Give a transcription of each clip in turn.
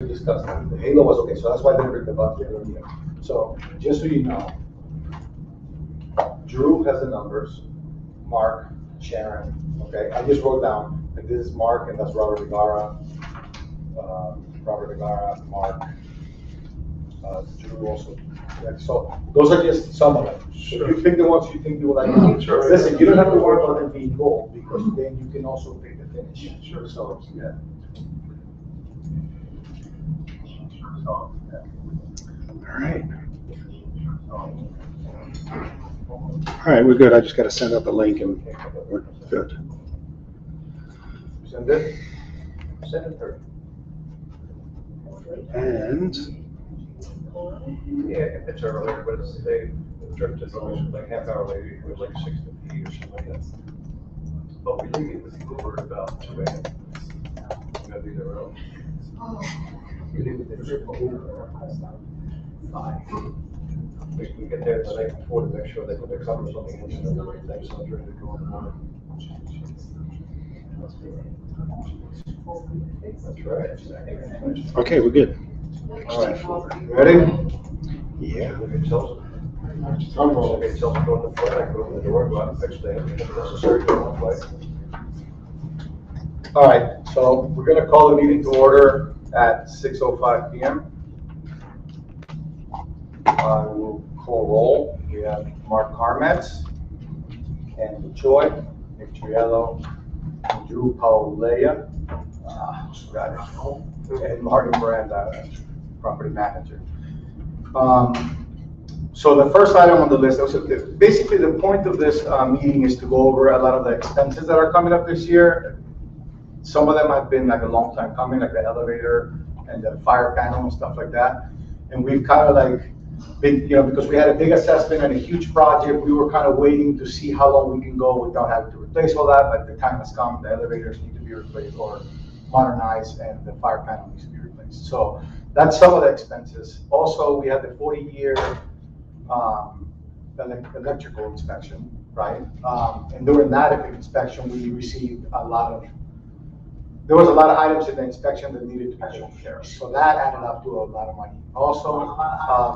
discuss that. The Halo was okay, so that's why I didn't bring the buttons here. So, just so you know, Drew has the numbers, Mark, Sharon, okay? I just wrote down, and this is Mark, and that's Robert Ibarra, Mark, Drew also. Yeah, so those are just some of them. Sure. If you pick the ones you think you would like, sure. Listen, you don't have to worry about them being gold, because then you can also pick the finish. Sure. So, yeah. All right. All right, we're good. I just got to send up a link and we're good. Send it. Send it through. And yeah, if it's earlier, but it's the trip to like half hour later, it was like 6:50 or something like that. But we leave it with Uber at about 2 a.m. You gotta be there early. We leave it there for Uber. 5. We can get there the night before to make sure they put their cover something in and everything, so it's ready to go in the morning. That's right. okay, we're good. All right, ready? Yeah. Look at Chelsea. Look at Chelsea going to play, go to the door, go out and fix that, if necessary, go on play. All right, so we're gonna call the meeting to order at 6:05 p.m. We'll call roll. We have Mark Carmetz, Ken Choi, Nick Triello, Drew Paulea, and Martin Miranda, property manager. So the first item on the list, basically the point of this meeting is to go over a lot of the expenses that are coming up this year. Some of them have been like a long time coming, like the elevator and the fire panel and stuff like that. And we've kind of like been, because we had a big assessment and a huge project, we were kind of waiting to see how long we can go without having to replace all that, but the time has come, the elevators need to be replaced or modernized, and the fire panel needs to be replaced. So that's some of the expenses. Also, we had the 40-year electrical inspection, right? And during that inspection, we received there was a lot of items in the inspection that needed to be taken care of. So that added up to a lot of money. Also,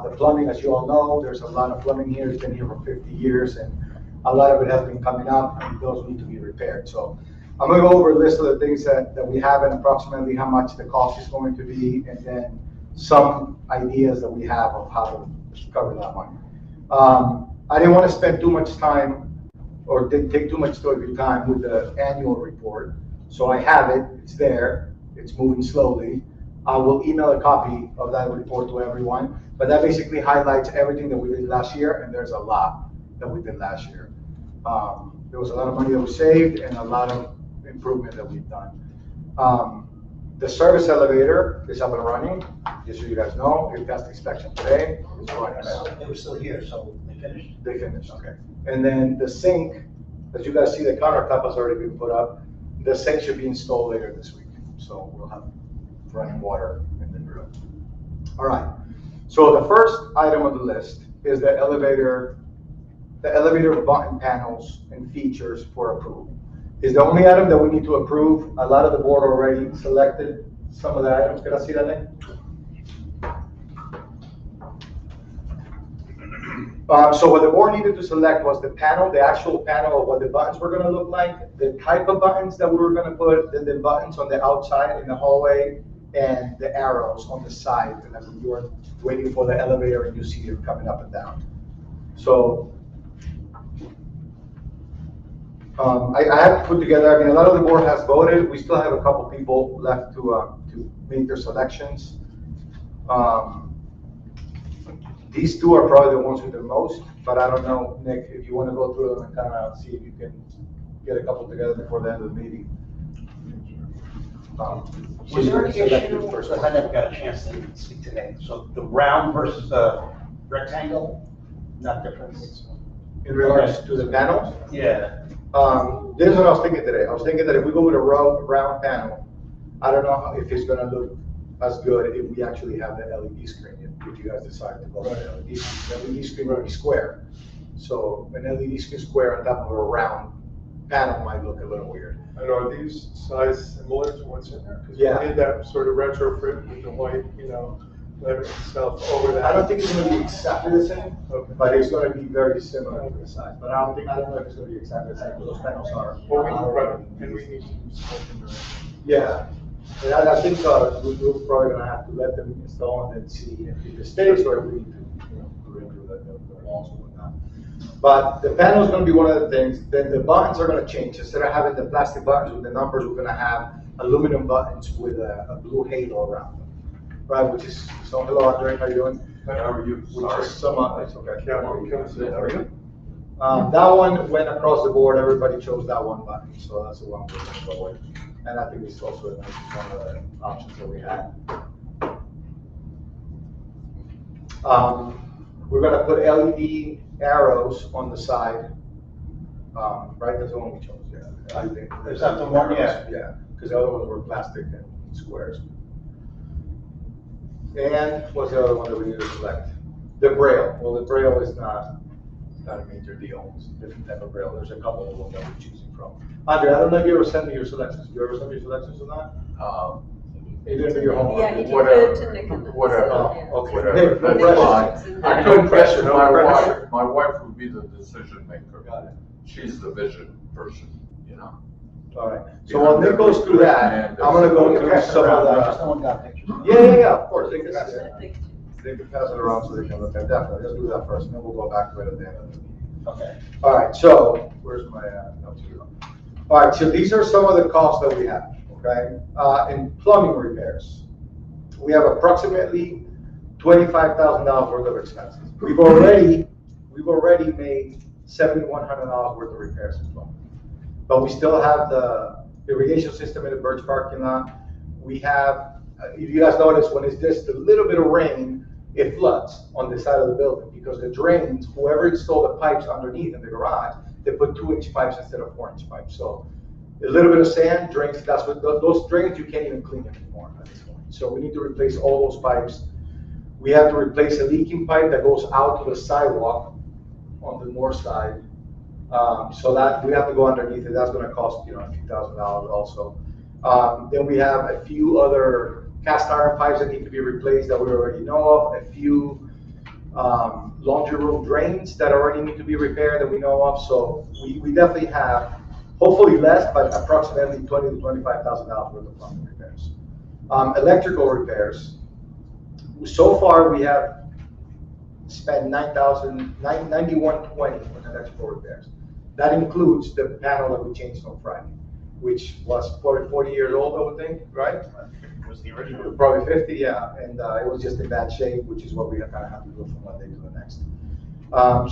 the plumbing, as you all know, there's a lot of plumbing here. It's been here for 50 years, and a lot of it has been coming up, and those need to be repaired. So I'm going to go over a list of the things that we have and approximately how much the cost is going to be, and then some ideas that we have of how to cover that money. I didn't want to spend too much time or didn't take too much of your time with the annual report. So I have it, it's there, it's moving slowly. I will email a copy of that report to everyone, but that basically highlights everything that we did last year, and there's a lot that we did last year. There was a lot of money that was saved and a lot of improvement that we've done. The service elevator is up and running, just so you guys know. It passed the inspection today. It's running now. They were still here, so they finished? They finished, okay. And then the sink, as you guys see, the countertop has already been put up. The sink should be installed later this week, so we'll have running water in the room. All right, so the first item on the list is the elevator button panels and features for approval. Is the only item that we need to approve. A lot of the board already selected some of the items. Can I see that, Nick? So what the board needed to select was the panel, the actual panel of what the buttons were going to look like, the type of buttons that we were going to put, then the buttons on the outside in the hallway, and the arrows on the side, and then you were waiting for the elevator and you see it coming up and down. So I have put together, a lot of the board has voted. We still have a couple people left to make their selections. These two are probably the ones with the most, but I don't know, Nick, if you want to go through them and kind of see if you can get a couple together before the end of the meeting. Was there any issue, because I never got a chance to speak today, so the round versus the rectangle, not different? In regards to the panels? Yeah. This is what I was thinking today. I was thinking that if we go with a round panel, I don't know if it's gonna look as good if we actually have the LED screen, if you guys decide to go with the LED screen. The LED screen will be square. So an LED screen square on top of a round panel might look a little weird. And are these size similar to what's in there? Because Yeah. we did that sort of retrofit with the white, lettering stuff over that. I don't think it's gonna be exactly the same, Okay. but it's gonna be very similar to the size, but I don't know if it's gonna be exactly the same, because those panels are. Well, right, and we need to do something around. Yeah, and I think, we're probably gonna have to let them install and then see if it stays or if we need to, redo the walls and whatnot. But the panel's gonna be one of the things, then the buttons are gonna change, instead of having the plastic buttons with the numbers, we're gonna have aluminum buttons with a blue halo around them. Right, which is, so hello, Andre, how you doing? How are you? Which is some, it's okay. Yeah, we can see. How are you? That one went across the board, everybody chose that one button, so that's the one we're gonna go with. And I think it's also a nice one of the options that we had. We're gonna put LED arrows on the side, right, that's the one we chose, yeah. I think. Is that the one? Yeah. Yeah, because the other ones were plastic and squares. And what's the other one that we need to select? The Braille. Well, the Braille is not a major deal. It's a different type of Braille. There's a couple of them that we're choosing from. Andre, I don't know if you ever sent me your selections. Do you ever send me your selections or not? You didn't do your homework? Yeah, he did Whatever. it to Nick and. Whatever. Oh, okay. Whatever. Hey, no That's pressure. fine. I couldn't pressure No my pressure. wife. My wife would be the decision maker. Got it. She's the vision person, All right. So while Nick goes through that, I'm gonna go through some of Just the. no one got pictures. Yeah, of course. They can, I think- they can pass it around so they can look at it. Definitely. Let's do that first, and then we'll go back to it at the end of the meeting. Okay. All right, so, where's my, notes here? All right, so these are some of the costs that we have, okay? In plumbing repairs, we have approximately $25,000 worth of expenses. We've already made $7,100 worth of repairs in plumbing. But we still have the irrigation system in the Birch parking lot. We have, if you guys notice, when it's just a little bit of rain, it floods on the side of the building because the drains, whoever installed the pipes underneath in the garage, they put 2-inch pipes instead of 4-inch pipes. So a little bit of sand drains, that's what, those drains you can't even clean anymore at this point. So we need to replace all those pipes. We have to replace a leaking pipe that goes out to the sidewalk on the north side. So that, we have to go underneath it, that's gonna cost, a few $1,000 also. Then we have a few other cast iron pipes that need to be replaced that we already know of, a few laundry room drains that already need to be repaired that we know of. So we definitely have, hopefully less, but approximately $20,000 to $25,000 worth of plumbing repairs. Electrical repairs. So far, we have spent $91.20 on electrical repairs. That includes the panel that we changed on Friday, which was 40 years old, I would think, right? It was the original. Probably 50, yeah, and it was just in bad shape, which is what we kind of have to do from one day to the next.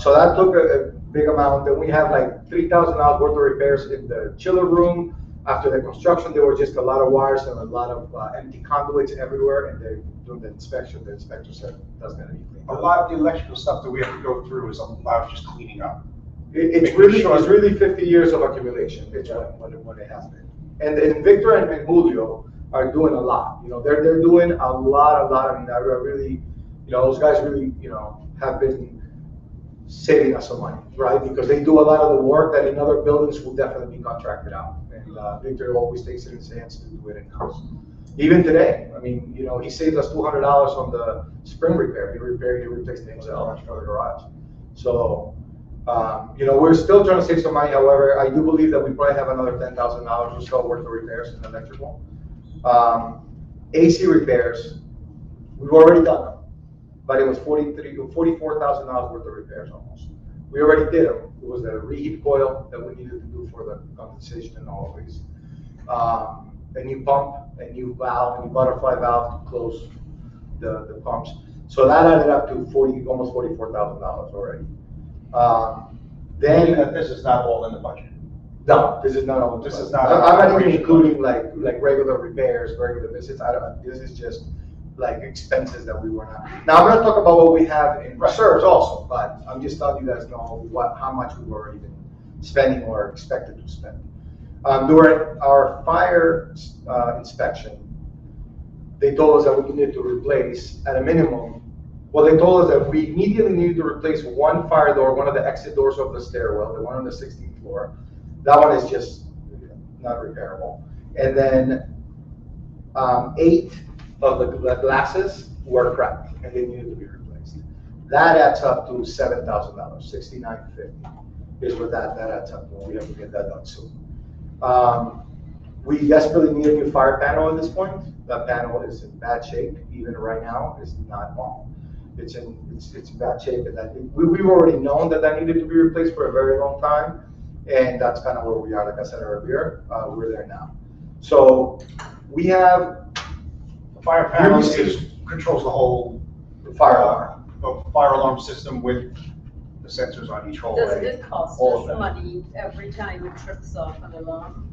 So that took a big amount. Then we have like $3,000 worth of repairs in the chiller room. After the construction, there were just a lot of wires and a lot of empty conduits everywhere, and they doing the inspection. The inspector said that's going to be cleaned A up. lot of the electrical stuff that we have to go through is a lot of just cleaning up. It's really 50 years of accumulation. It's what it has been. And Victor and Julio are doing a lot. They're doing a lot. I mean, I really, those guys really, have been saving us some money, right? Because they do a lot of the work that in other buildings will definitely be contracted out. And Victor always takes it in his hands to do it in-house. Even today, I mean, he saved us $200 on the spring repair. He replaced the himself for the garage. So, we're still trying to save some money. However, I do believe that we probably have another $10,000 or so worth of repairs in electrical. AC repairs, we've already done them, but it was $44,000 worth of repairs almost. We already did them. It was a reheat coil that we needed to do for the condensation and all of these. A new pump, a new valve, a new butterfly valve to close the pumps. So that added up to almost $44,000 already. Meaning that this is not all in the budget. No, this is not all. This is not- I'm not even including like regular repairs, regular visits. This is just like expenses that we were not. Now, I'm gonna talk about what we have in reserves also, but I'm just letting you guys know how much we've already been spending or expected to spend. During our fire inspection, they told us that we needed to replace at a minimum. Well, they told us that we immediately needed to replace one fire door, one of the exit doors of the stairwell, the one on the 16th floor. That one is just not repairable. And then 8 of the glasses were cracked and they needed to be replaced. That adds up to $7,000, $6,950 is what that adds up to. We have to get that done soon. We desperately need a new fire panel at this point. That panel is in bad shape, even right now, it's not on. It's in bad shape, and we've already known that needed to be replaced for a very long time, and that's kind of where we are. Like I said earlier, we're there now. So we have The fire panel controls the whole fire alarm. fire alarm system with the sensors on each hallway. Does it cost all of us them. money every time it trips off an alarm?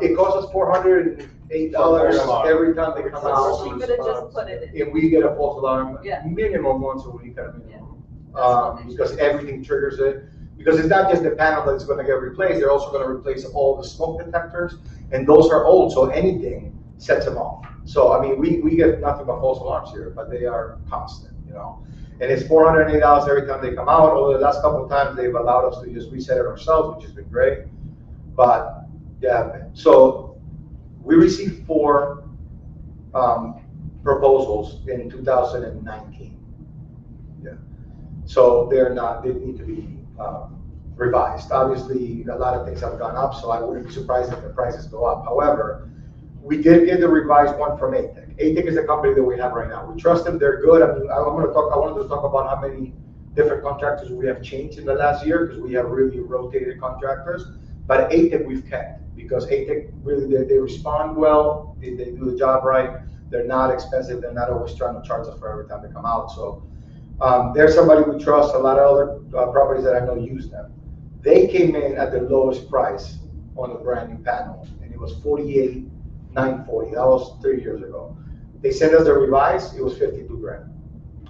It costs us $408 every time they come So out. we could have just put it in. And we get a false alarm Yeah. minimum once a week at a minimum. That's what they Because everything triggers it. Because it's not just the panel that's gonna get replaced, they're also gonna replace all the smoke detectors, and those are old, so anything sets them off. So, I mean, we get nothing but false alarms here, but they are constant, you know? And it's $408 every time they come out, although the last couple of times they've allowed us to just reset it ourselves, which has been great. But, yeah, so we received 4 proposals in 2019. Yeah. So they need to be revised. Obviously, a lot of things have gone up, so I wouldn't be surprised if the prices go up. However, we did get the revised one from ATEC. ATEC is the company that we have right now. We trust them, they're good. I mean, I wanted to talk about how many different contractors we have changed in the last year, because we have really rotated contractors. But ATEC we've kept, because ATEC really, they respond well, they do the job right, they're not expensive, they're not always trying to charge us for every time they come out. So they're somebody we trust. A lot of other properties that I know use them. They came in at the lowest price on a brand new panel, and it was $48,940. That was 3 years ago. They sent us the revised, it was 52 grand,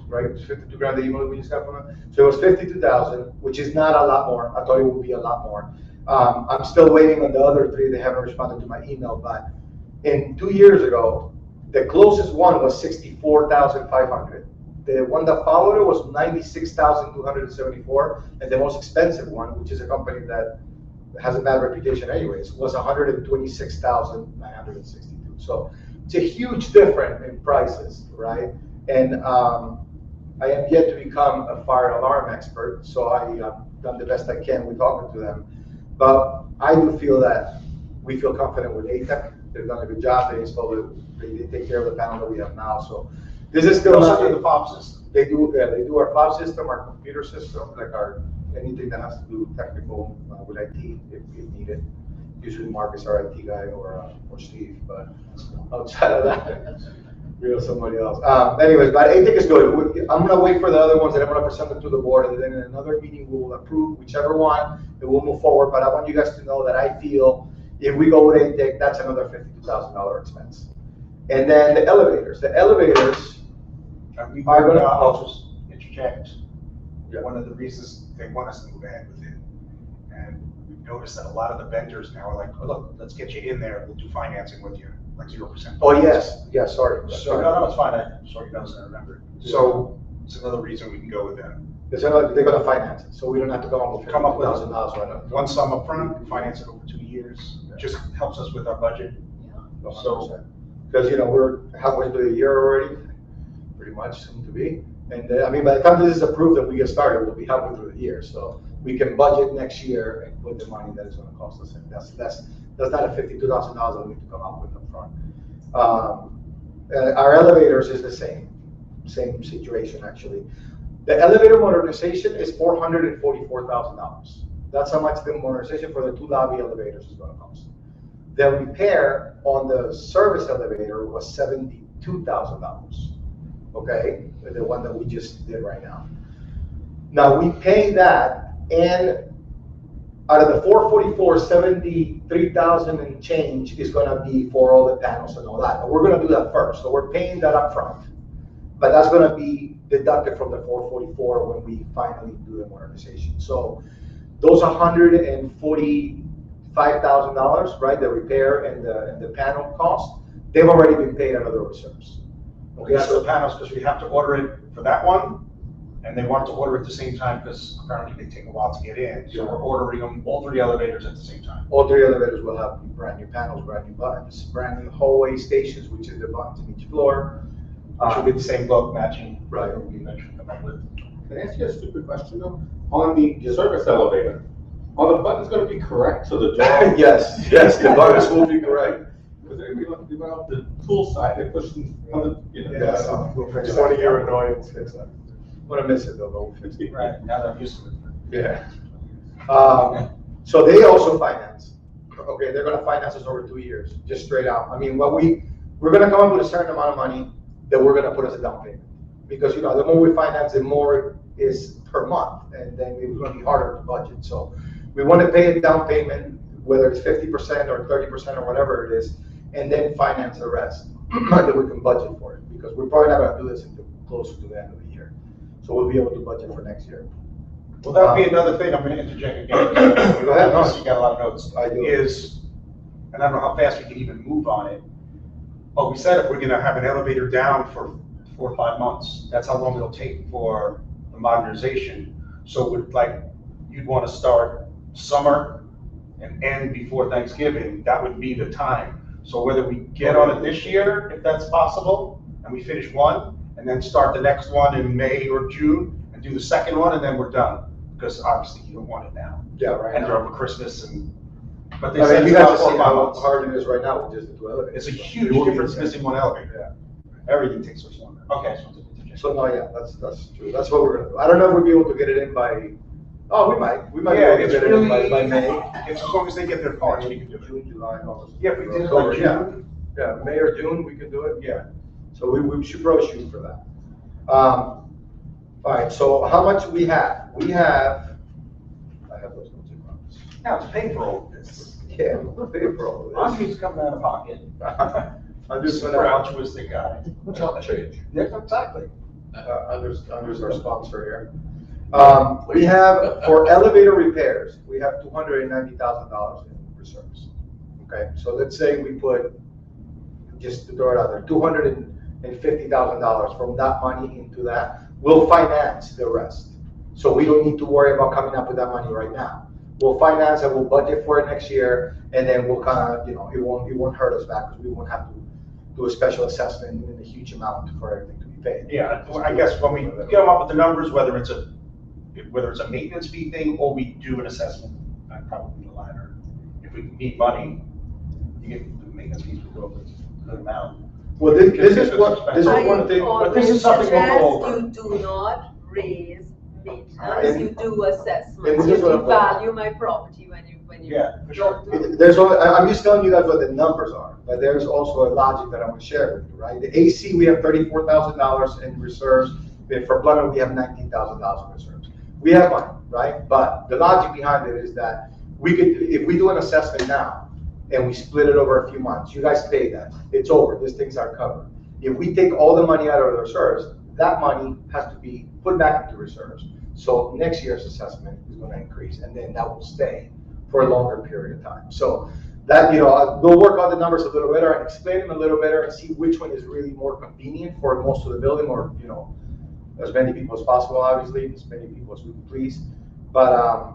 right? It was 52 grand the email we just got from them. So it was 52,000, which is not a lot more. I thought it would be a lot more. I'm still waiting on the other 3. They haven't responded to my email, but in 2 years ago, the closest one was 64,500. The one that followed it was 96,274, and the most expensive one, which is a company that has a bad reputation anyways, was 126,962. So it's a huge difference in prices, right? And I am yet to become a fire alarm expert, so I have done the best I can with talking to them. But I do feel that we feel confident with ATEC. They've done a good job. They take care of the panel that we have now. So this is still not the fob system. They do our fob system, our computer system, like anything that has to do technical with IT if needed. Usually Mark is our IT guy or Steve, but outside of that, we have somebody else. Anyways, but ATEC is good. I'm gonna wait for the other ones, and I'm gonna present them to the board, and then in another meeting we will approve whichever one, and we'll move forward. But I want you guys to know that I feel if we go with ATEC, that's another $52,000 expense. And then the elevators. We are gonna- I'll just interject. Yeah. One of the reasons they want us to move ahead with it, and we've noticed that a lot of the vendors now are like, oh, look, let's get you in there, we'll do financing with you, like 0%. Oh, yes, sorry. So, no, it's fine, I saw your notes and I remember. So, it's another reason we can go with them. They're gonna finance it, so we don't have to come up with Come up with $50,000 right now. one sum up front, finance it over 2 years, just helps us with our budget. So, because, we're halfway through the year already, pretty much, soon to be. And I mean, by the time this is approved and we get started, we'll be halfway through the year. So we can budget next year and put the money that it's gonna cost us. And that's not a $52,000 that we need to come up with up front. Our elevators is the same situation, actually. The elevator modernization is $444,000. That's how much the modernization for the 2 lobby elevators is gonna cost. The repair on the service elevator was $72,000. Okay, the one that we just did right now. Now we pay that, and out of the 444, 73,000 and change is gonna be for all the panels and all that. But we're gonna do that first, so we're paying that up front. But that's gonna be deducted from the 444 when we finally do the modernization. So those $145,000, right, the repair and the panel cost, they've already been paid out of the reserves. Okay, so the panels, because we have to order it for that one, And they wanted to order at the same time because apparently they take a while to get in. So we're ordering them, all 3 elevators at the same time. All 3 elevators will have brand new panels, brand new buttons, brand new hallway stations, which is the buttons in each floor. Which will be the same look matching. Right. What we eventually come up with. Can I ask you a stupid question though? On the service elevator, are the buttons gonna be correct so the door? Yes, the buttons will be correct. Because we went off the tool side, they're pushing on the, you know. Yes. We'll fix 20-year annoyance, fix that. Wanna miss it though, but we'll fix it. Right, now that I'm used to it. Yeah. So they also finance. Okay, they're gonna finance us over 2 years, just straight out. I mean, we're gonna come up with a certain amount of money that we're gonna put as a down payment. Because, you know, the more we finance, the more is per month, and then it's gonna be harder to budget. So we wanna pay a down payment, whether it's 50% or 30% or whatever it is, and then finance the rest, that we can budget for it. Because we're probably not gonna do this until closer to the end of the year. So we'll be able to budget for next year. Well, that would be another thing, I'm gonna interject again. Go ahead. No, you got a lot of notes. I do. And I don't know how fast we can even move on it. But we said if we're gonna have an elevator down for 4 or 5 months, that's how long it'll take for the modernization. So with like, you'd wanna start summer and end before Thanksgiving, that would be the time. So whether we get on it this year, if that's possible, and we finish one, and then start the next one in May or June, and do the second one, and then we're done. Because obviously you don't want it now. Yeah, right And now. over Christmas and, but they I mean, said you it's guys about see 4 or 5 how months. hard it is right now with just the 2 elevators. It's a So huge it will be difference insane. missing one elevator. Everything takes us longer. Okay. So So no, yeah, that's true. That's what we're gonna do. I don't know if we'll be able to get it in by, we might be Yeah, able to it's get it really, in by May. it's as long as they get their parts, we can do it. June, July, August. Yeah, if we did it October, like yeah. June. Yeah, May or June, we can do it. Yeah. So we should probably shoot for that. All right, so how much we have? I have those notes in front of us. Now, to pay for all of this, Yeah, we'll pay for all of this. Andre's coming out of pocket. I'm just Super gonna, altruistic guy. Which I'll change. Yeah, exactly. Andrew's our sponsor here. We have, for elevator repairs, we have $290,000 in reserves. Okay, so let's say we put, just to throw it out there, $250,000 from that money into that. We'll finance the rest. So we don't need to worry about coming up with that money right now. We'll finance and we'll budget for it next year, and then we'll kind of, you know, it won't hurt us back because we won't have to do a special assessment in a huge amount for everything to be paid. Yeah, I guess when we come up with the numbers, whether it's a maintenance fee thing or we do an assessment, I'd probably the latter. If we need money, you get the maintenance fees will go up a good amount. Well, this is one thing. But this is something we'll go over. I always suggest you do not raise maintenance, And- you do and assessments, this is you what I'm- value my property when you. Yeah, for sure. I'm just telling you guys what the numbers are, but there's also a logic that I'm gonna share with you, right? The AC, we have $34,000 in reserves, and for Plummer, we have $19,000 in reserves. We have money, right? But the logic behind it is that we could, if we do an assessment now, and we split it over a few months, you guys pay that, it's over, these things are covered. If we take all the money out of the reserves, that money has to be put back into reserves. So next year's assessment is gonna increase, and then that will stay for a longer period of time. So that, you know, we'll work on the numbers a little better and explain them a little better and see which one is really more convenient for most of the building, or, you know, as many people as possible, obviously, as many people as we can please. But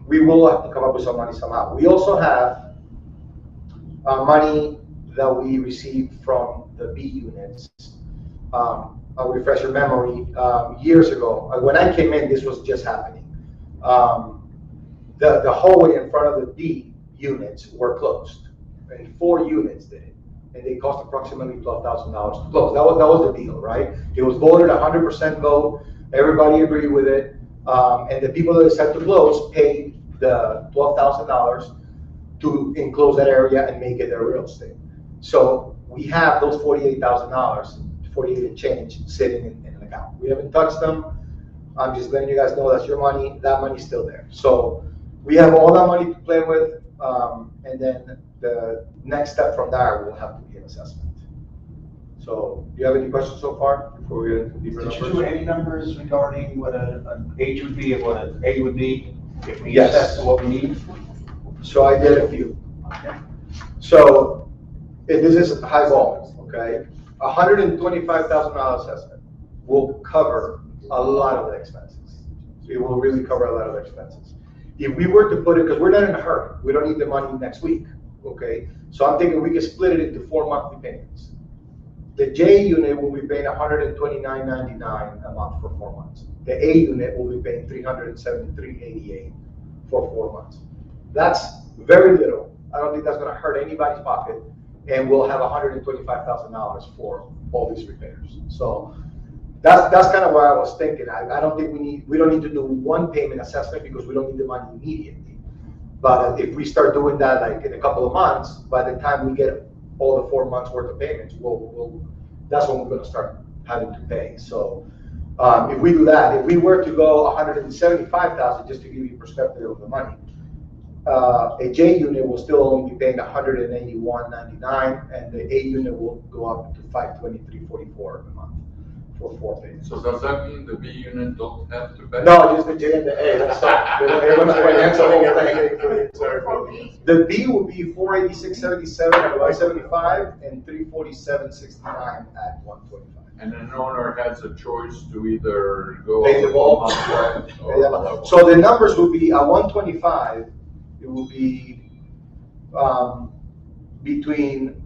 we will have to come up with some money somehow. We also have money that we received from the B units. I'll refresh your memory, years ago, when I came in, this was just happening. The hallway in front of the D units were closed, and 4 units did it, and they cost approximately $12,000 to close. That was the deal, right? It was voted 100% vote, everybody agreed with it, and the people that decided to close paid the $12,000 to enclose that area and make it their real estate. So we have those $48,000, 48 and change, sitting in an account. We haven't touched them. I'm just letting you guys know that's your money. That money's still there. So we have all that money to play with, and then the next step from there will have to be an assessment. So, do you have any questions so far before we get into deeper Did you numbers? do any numbers regarding what an H would be and what an A would be? If we Yes. assess to what we need? So I did a few. So, if this is high volume, okay? $125,000 assessment will cover a lot of the expenses. It will really cover a lot of the expenses. If we were to put it, because we're not in a hurry, we don't need the money next week, okay? So I'm thinking we could split it into 4 monthly payments. The J unit will be paying $129.99 a month for 4 months. The A unit will be paying $373.88 for 4 months. That's very little. I don't think that's gonna hurt anybody's pocket, and we'll have $125,000 for all these repairs. So that's kind of what I was thinking. I don't think we don't need to do one payment assessment because we don't need the money immediately. But if we start doing that like in a couple of months, by the time we get all the 4 months worth of payments, that's when we're gonna start having to pay. So if we do that, if we were to go 175,000, just to give you perspective of the money, a J unit will still only be paying $181.99, and the A unit will go up to $523.44 a month for 4 payments. So does that mean the B unit don't have to pay? No, just the J and the A, that's all. They're gonna financially get the A. The B will be $486.77 at 175 and $347.69 at 125. And an owner has a choice to either go. Pay the up bulk, a month right. or level. So the numbers will be at 125, it will be between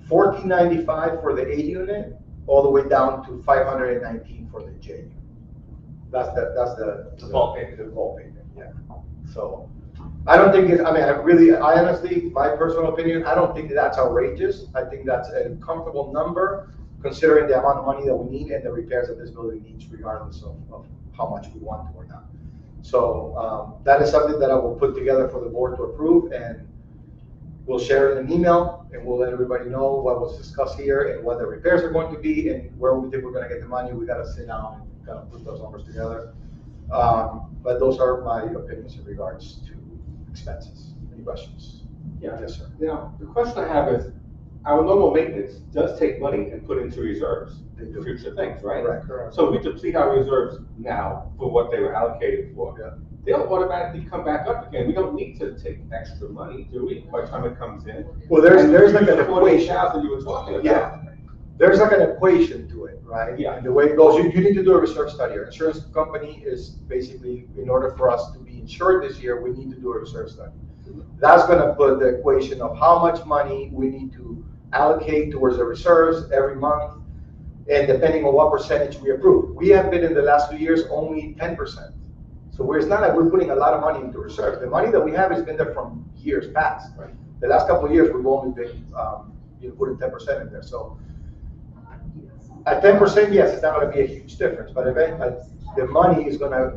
$14.95 for the A unit, all the way down to $519 for the J unit. That's the Default payment. Default payment, yeah. So I don't think I honestly, my personal opinion, I don't think that's outrageous. I think that's a comfortable number considering the amount of money that we need and the repairs that this building needs regardless of how much we want to or not. So that is something that I will put together for the board to approve, and we'll share it in an email, and we'll let everybody know what was discussed here and what the repairs are going to be and where we think we're gonna get the money. We gotta sit down and kind of put those numbers together. But those are my opinions in regards to expenses. Any questions? Yeah. Yes, sir. Now, the question I have is, our normal maintenance does take money and put into reserves for future things, right? Correct. So we deplete our reserves now for what they were allocated for. Yeah. They'll automatically come back up again. We don't need to take extra money, do we, by the time it comes in? Well, there's like an And the equation. 48,000 you were talking about. Yeah. There's like an equation to it, right? Yeah. And the way it goes, you need to do a research study. Our insurance company is basically, in order for us to be insured this year, we need to do a research study. That's gonna put the equation of how much money we need to allocate towards the reserves every month, and depending on what percentage we approve. We have been in the last 2 years only 10%. So it's not like we're putting a lot of money into reserves. The money that we have has been there from years past. Right. The last couple of years, we've only been putting 10% in there. So at 10%, yes, it's not gonna be a huge difference, but the money is gonna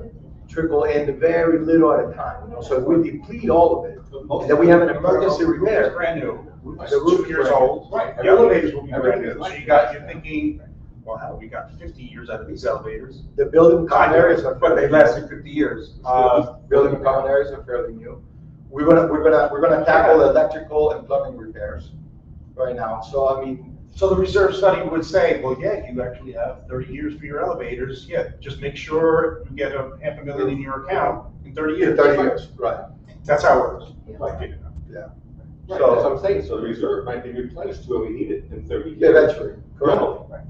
trickle in very little at a time. So if we deplete all of it, and then we have an emergency The roof is repair. brand new. The roof is 2 years brand new. old. Right. The elevators will be brand Everything new. is So like- you're thinking, well, hell, we got 50 years out of these elevators. The building common areas are But they fairly lasted 50 years. building and common areas are fairly new. We're gonna tackle electrical and plumbing repairs right now. So I mean, So the reserve study would say, well, yeah, you actually have 30 years for your elevators. Yeah, just make sure you get a $500,000 in your account in 30 in years. 30 years, right? That's how it works. Right. Yeah. Right, So- that's what I'm saying, so the reserve might be replenished to where we need it in 30 years. Eventually, correct. Normally, right.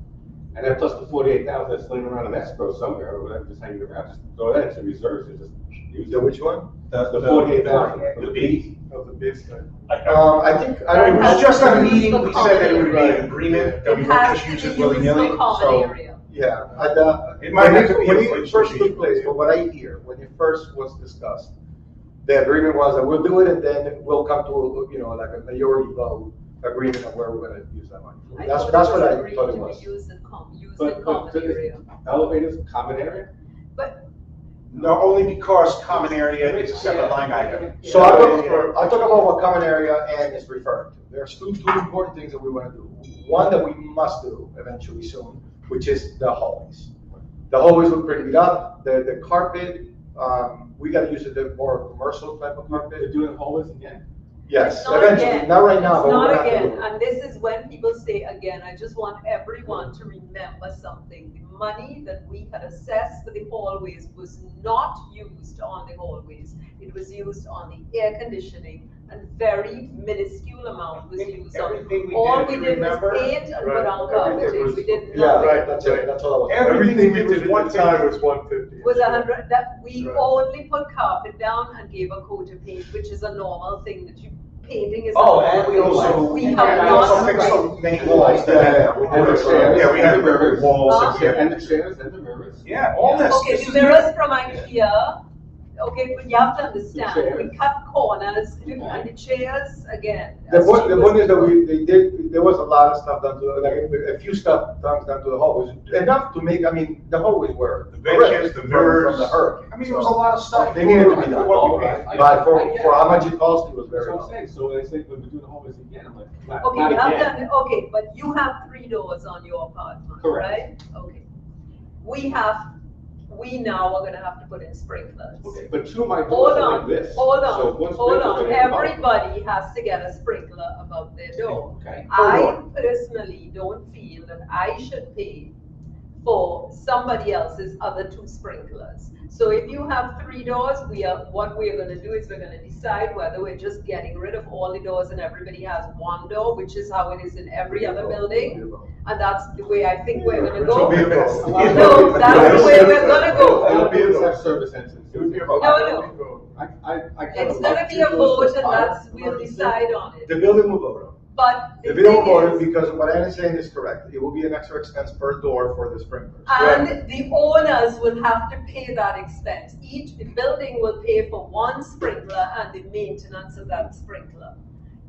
And then plus the 48,000 that's laying around in escrow somewhere, or whatever, just hanging around, just throw that into reserves and just use The it. which one? The 48,000. The B. Of the business. I think, I It don't. was just a meeting, we said that it would be an agreement, that we It won't has just to use be it used willy-nilly, for common so. area. Yeah, It might have to be when a it first took place, but what I hear, when it first was discussed, the agreement was that we'll do it and then we'll come to, like a majority vote agreement of where we're gonna use that money. That's what I thought it was. Used in common But area. elevators, common area? But No, only because common area is a separate line item. So I'll talk about what common area and is referring to. There's two important things that we wanna do. One that we must do eventually soon, which is the hallways. The hallways look pretty beat up, the carpet, we gotta use a more commercial type of They're carpet. doing hallways again? Yes, It's not eventually, again. not right now, It's but we're not gonna have to again, do it. and this is when people say again, I just want everyone to remember something. The money that we had assessed for the hallways was not used on the hallways. It was used on the air conditioning and very minuscule amount was used on. Everything we All did, we if you did was remember, paint and put right, on everything carpeting, was- we did Yeah, nothing. right, that's it, that's all I was. Everything we did did was at the time was 150. Was 100, that we Right. only put carpet down and gave a coat of paint, which is a normal thing that you, painting is. a Oh, normal and we thing. also, We and have we also not. fixed some many Yeah, walls. yeah. And the chairs, Yeah, we had and the mirrors. walls and- Huh? And the chairs and the mirrors. Yeah, all this. Okay, this the is- mirrors from IKEA, okay, but you have to understand, we chairs. cut corners, and the chairs, again. The as point, cheap the as point is that possible. they did, there was a lot of stuff done to, like, a few stuff done to the hallways, enough to make, I mean, the hallways were. The benches, the from- mirrors. From the hurricane. I mean, it was a lot of stuff. They needed to be done. What we paid. But for how much it cost, it was That's very what I'm low. saying, so they say, when we do the hallways again, I'm like, not Okay, you have again. done, okay, but you have 3 doors on your apartment, Correct. right? Okay. We now are gonna have to put in sprinklers. Okay, but two of my Hold doors are like on, this. hold So on, one hold sprinkler's on, gonna come out. everybody has to get a sprinkler above their door. Okay. I personally don't feel that I should pay for somebody else's other 2 sprinklers. So if you have 3 doors, what we are gonna do is we're gonna decide whether we're just getting rid of all the doors and everybody has 1 door, which is how it is in every other building. And that's the way I think we're gonna It'll go. be a vote. No, that's the way we're gonna go. All buildings have service entrances. It would be a vote. No. I kinda It's like gonna be two a doors vote for and fire, that's, we'll emergency. decide on it. The building will vote on it. But The the building will thing vote is, because what Ann is saying is correct. It will be an extra expense per door for the sprinklers. and the owners will have to pay that expense. Each building will pay for 1 sprinkler and the maintenance of that sprinkler.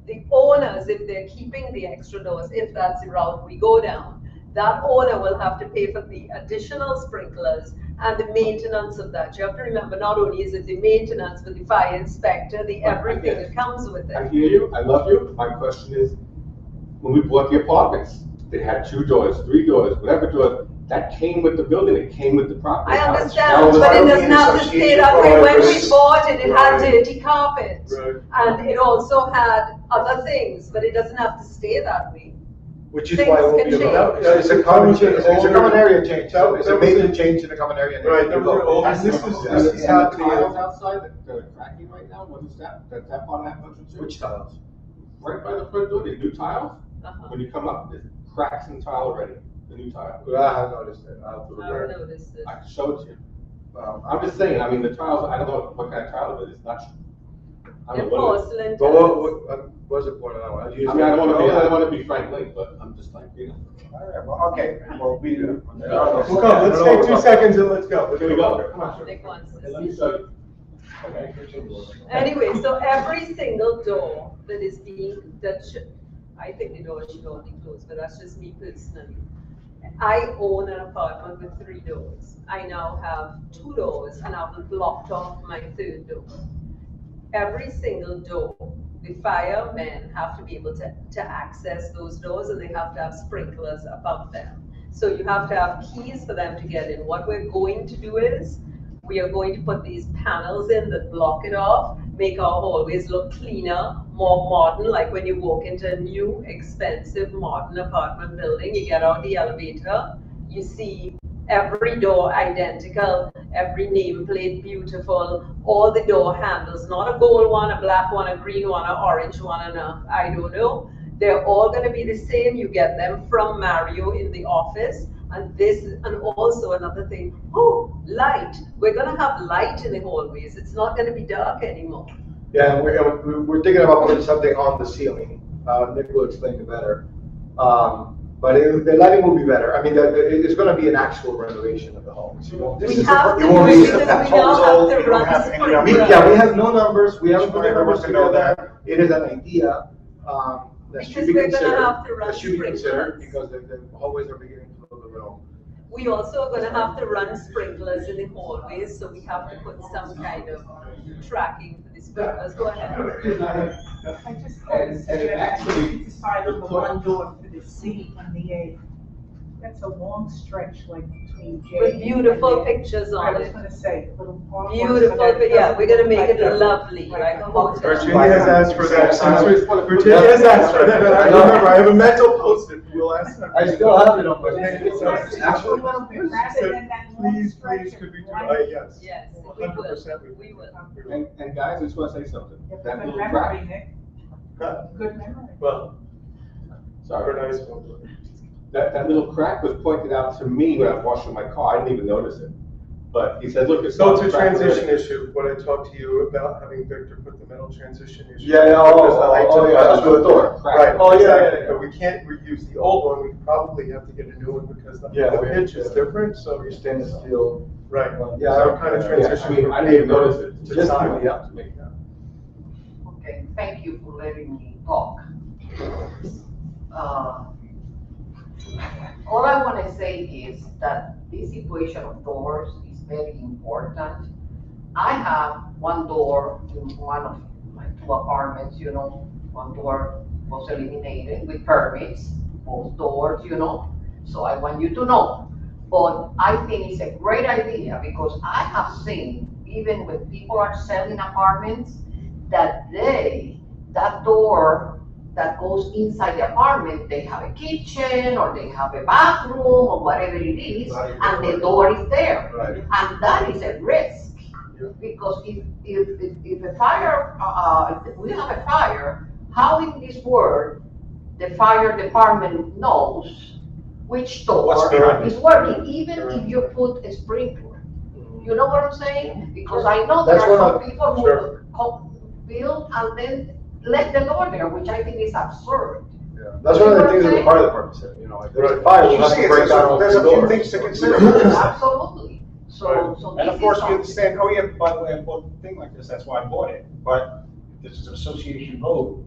The owners, if they're keeping the extra doors, if that's the route we go down, that owner will have to pay for the additional sprinklers and the maintenance of that. You have to remember, not only is it the maintenance, but the fire inspector, the everything that comes with I it. hear you, I love you, my question is, when we bought the apartments, they had 2 doors, 3 doors, whatever door, that came with the building, it came with the property. I Now understand, the but it building doesn't have to stay that way. When we bought it, it had dirty carpet. Right. And it also had other things, but it doesn't have to stay that way. Which is Things why it will can be a change. vote. It's a common change, it's a common area change, so it's a That was major it. change in the common area. and Right, they that was vote. it. All And this is and how the the- tiles outside that are cracking right now, what is that? That part of that bunch of Which tiles? Right by the front door, the new tiles, Uh-huh. when you come up, there's cracks in the tile already, the new tile. Well, I have noticed it. I'll do I've it. noticed it. I showed you. I'm just saying, I mean, the tiles, I don't know what kind of tile it is, it's not, I And don't know what it is. porcelain But tiles. what's the point of that one? I mean, I don't wanna be Frank Lake, but I'm just like, you know. All right, well, okay, well, we do. Well, come, let's take 2 seconds and let's go. Here we go, come on. Nick wants Hey, to let me see. show you. Anyway, so every single door that is being, I think the door should all be closed, but that's just me personally. I own an apartment with 3 doors. I now have 2 doors and I've blocked off my 3rd door. Every single door, the firemen have to be able to access those doors and they have to have sprinklers above them. So you have to have keys for them to get in. What we're going to do is, we are going to put these panels in that block it off, make our hallways look cleaner, more modern, like when you walk into a new, expensive, modern apartment building, you get out the elevator, you see every door identical, every nameplate beautiful, all the door handles, not a gold one, a black one, a green one, an orange one, I don't know. They're all gonna be the same. You get them from Mario in the office. And also another thing, light. We're gonna have light in the hallways. It's not gonna be dark anymore. Yeah, and we're thinking about putting something on the ceiling. Nick will explain it better. But the lighting will be better. I mean, it's gonna be an actual renovation of the home. So We have to do won't it be- because we now have to You don't run have any sprinklers. Yeah, we have no numbers, we haven't put the Everyone numbers to know together. It is an idea, that should Because be we're gonna considered. have to run That should be considered, sprinklers. because the hallways are beginning to look a little. We also are gonna have to run sprinklers in the hallways, so we have to put some kind of tracking for the sprinklers. Go ahead. I just had a And actually, suggestion, decide on the 1 door for the C and the A. That's a long stretch, like between J. With beautiful and pictures I on was it. gonna say, little park. Beautiful, but yeah, we're gonna make it lovely, like a hotel. Virginia has asked for that. Virginia Virginia has asked for that, and I remember, I have a mental post-it, we'll ask them. I still have it on my. Actually, rather than that long Please, stretch please, of could we do, right? yes. Yes, we will, 100% we will. And guys, I just want to say something. Good That little memory, crack, Nick. Huh? Good memory. Well, sorry, for nice one. that little crack was pointed out to me when I was washing my car. I didn't even notice it. But he said, look, it's So not it's a crack transition already. issue, what I talked to you about having Victor put the metal transition issue. Yeah, yeah, that's for the door. Right, oh, yeah, but we can't reuse the old one, we probably have to get a new one because the Yeah, we- pitch is different, so. Your stainless steel. Right, Yeah, so kind of yeah, Yeah, transition. I mean, I didn't even notice it. To Just time. pointed out to me. Okay, thank you for letting me talk. All I want to say is that this situation of doors is very important. I have one door in one of my 2 apartments, one door was eliminated with permits, both doors, so I want you to know. But I think it's a great idea because I have seen, even when people are selling apartments, that door that goes inside the apartment, they have a kitchen or they have a bathroom or whatever it is, and the door is there. Right. And that is a risk. Yeah. Because if a fire, if we have a fire, how in this world the fire department knows which What's door behind is it. working, even if you put a sprinkler? You know what I'm saying? Because I know there That's are one some people who build and then let the door there, which I think is absurd. That's one of the things that the fire department said, like, there's a fire, we'll You have see, to break down all there's the a few doors. things to consider. Absolutely. So And this of course, is we something. understand, oh yeah, by the way, I bought a thing like this, that's why I bought it. But this is an association vote,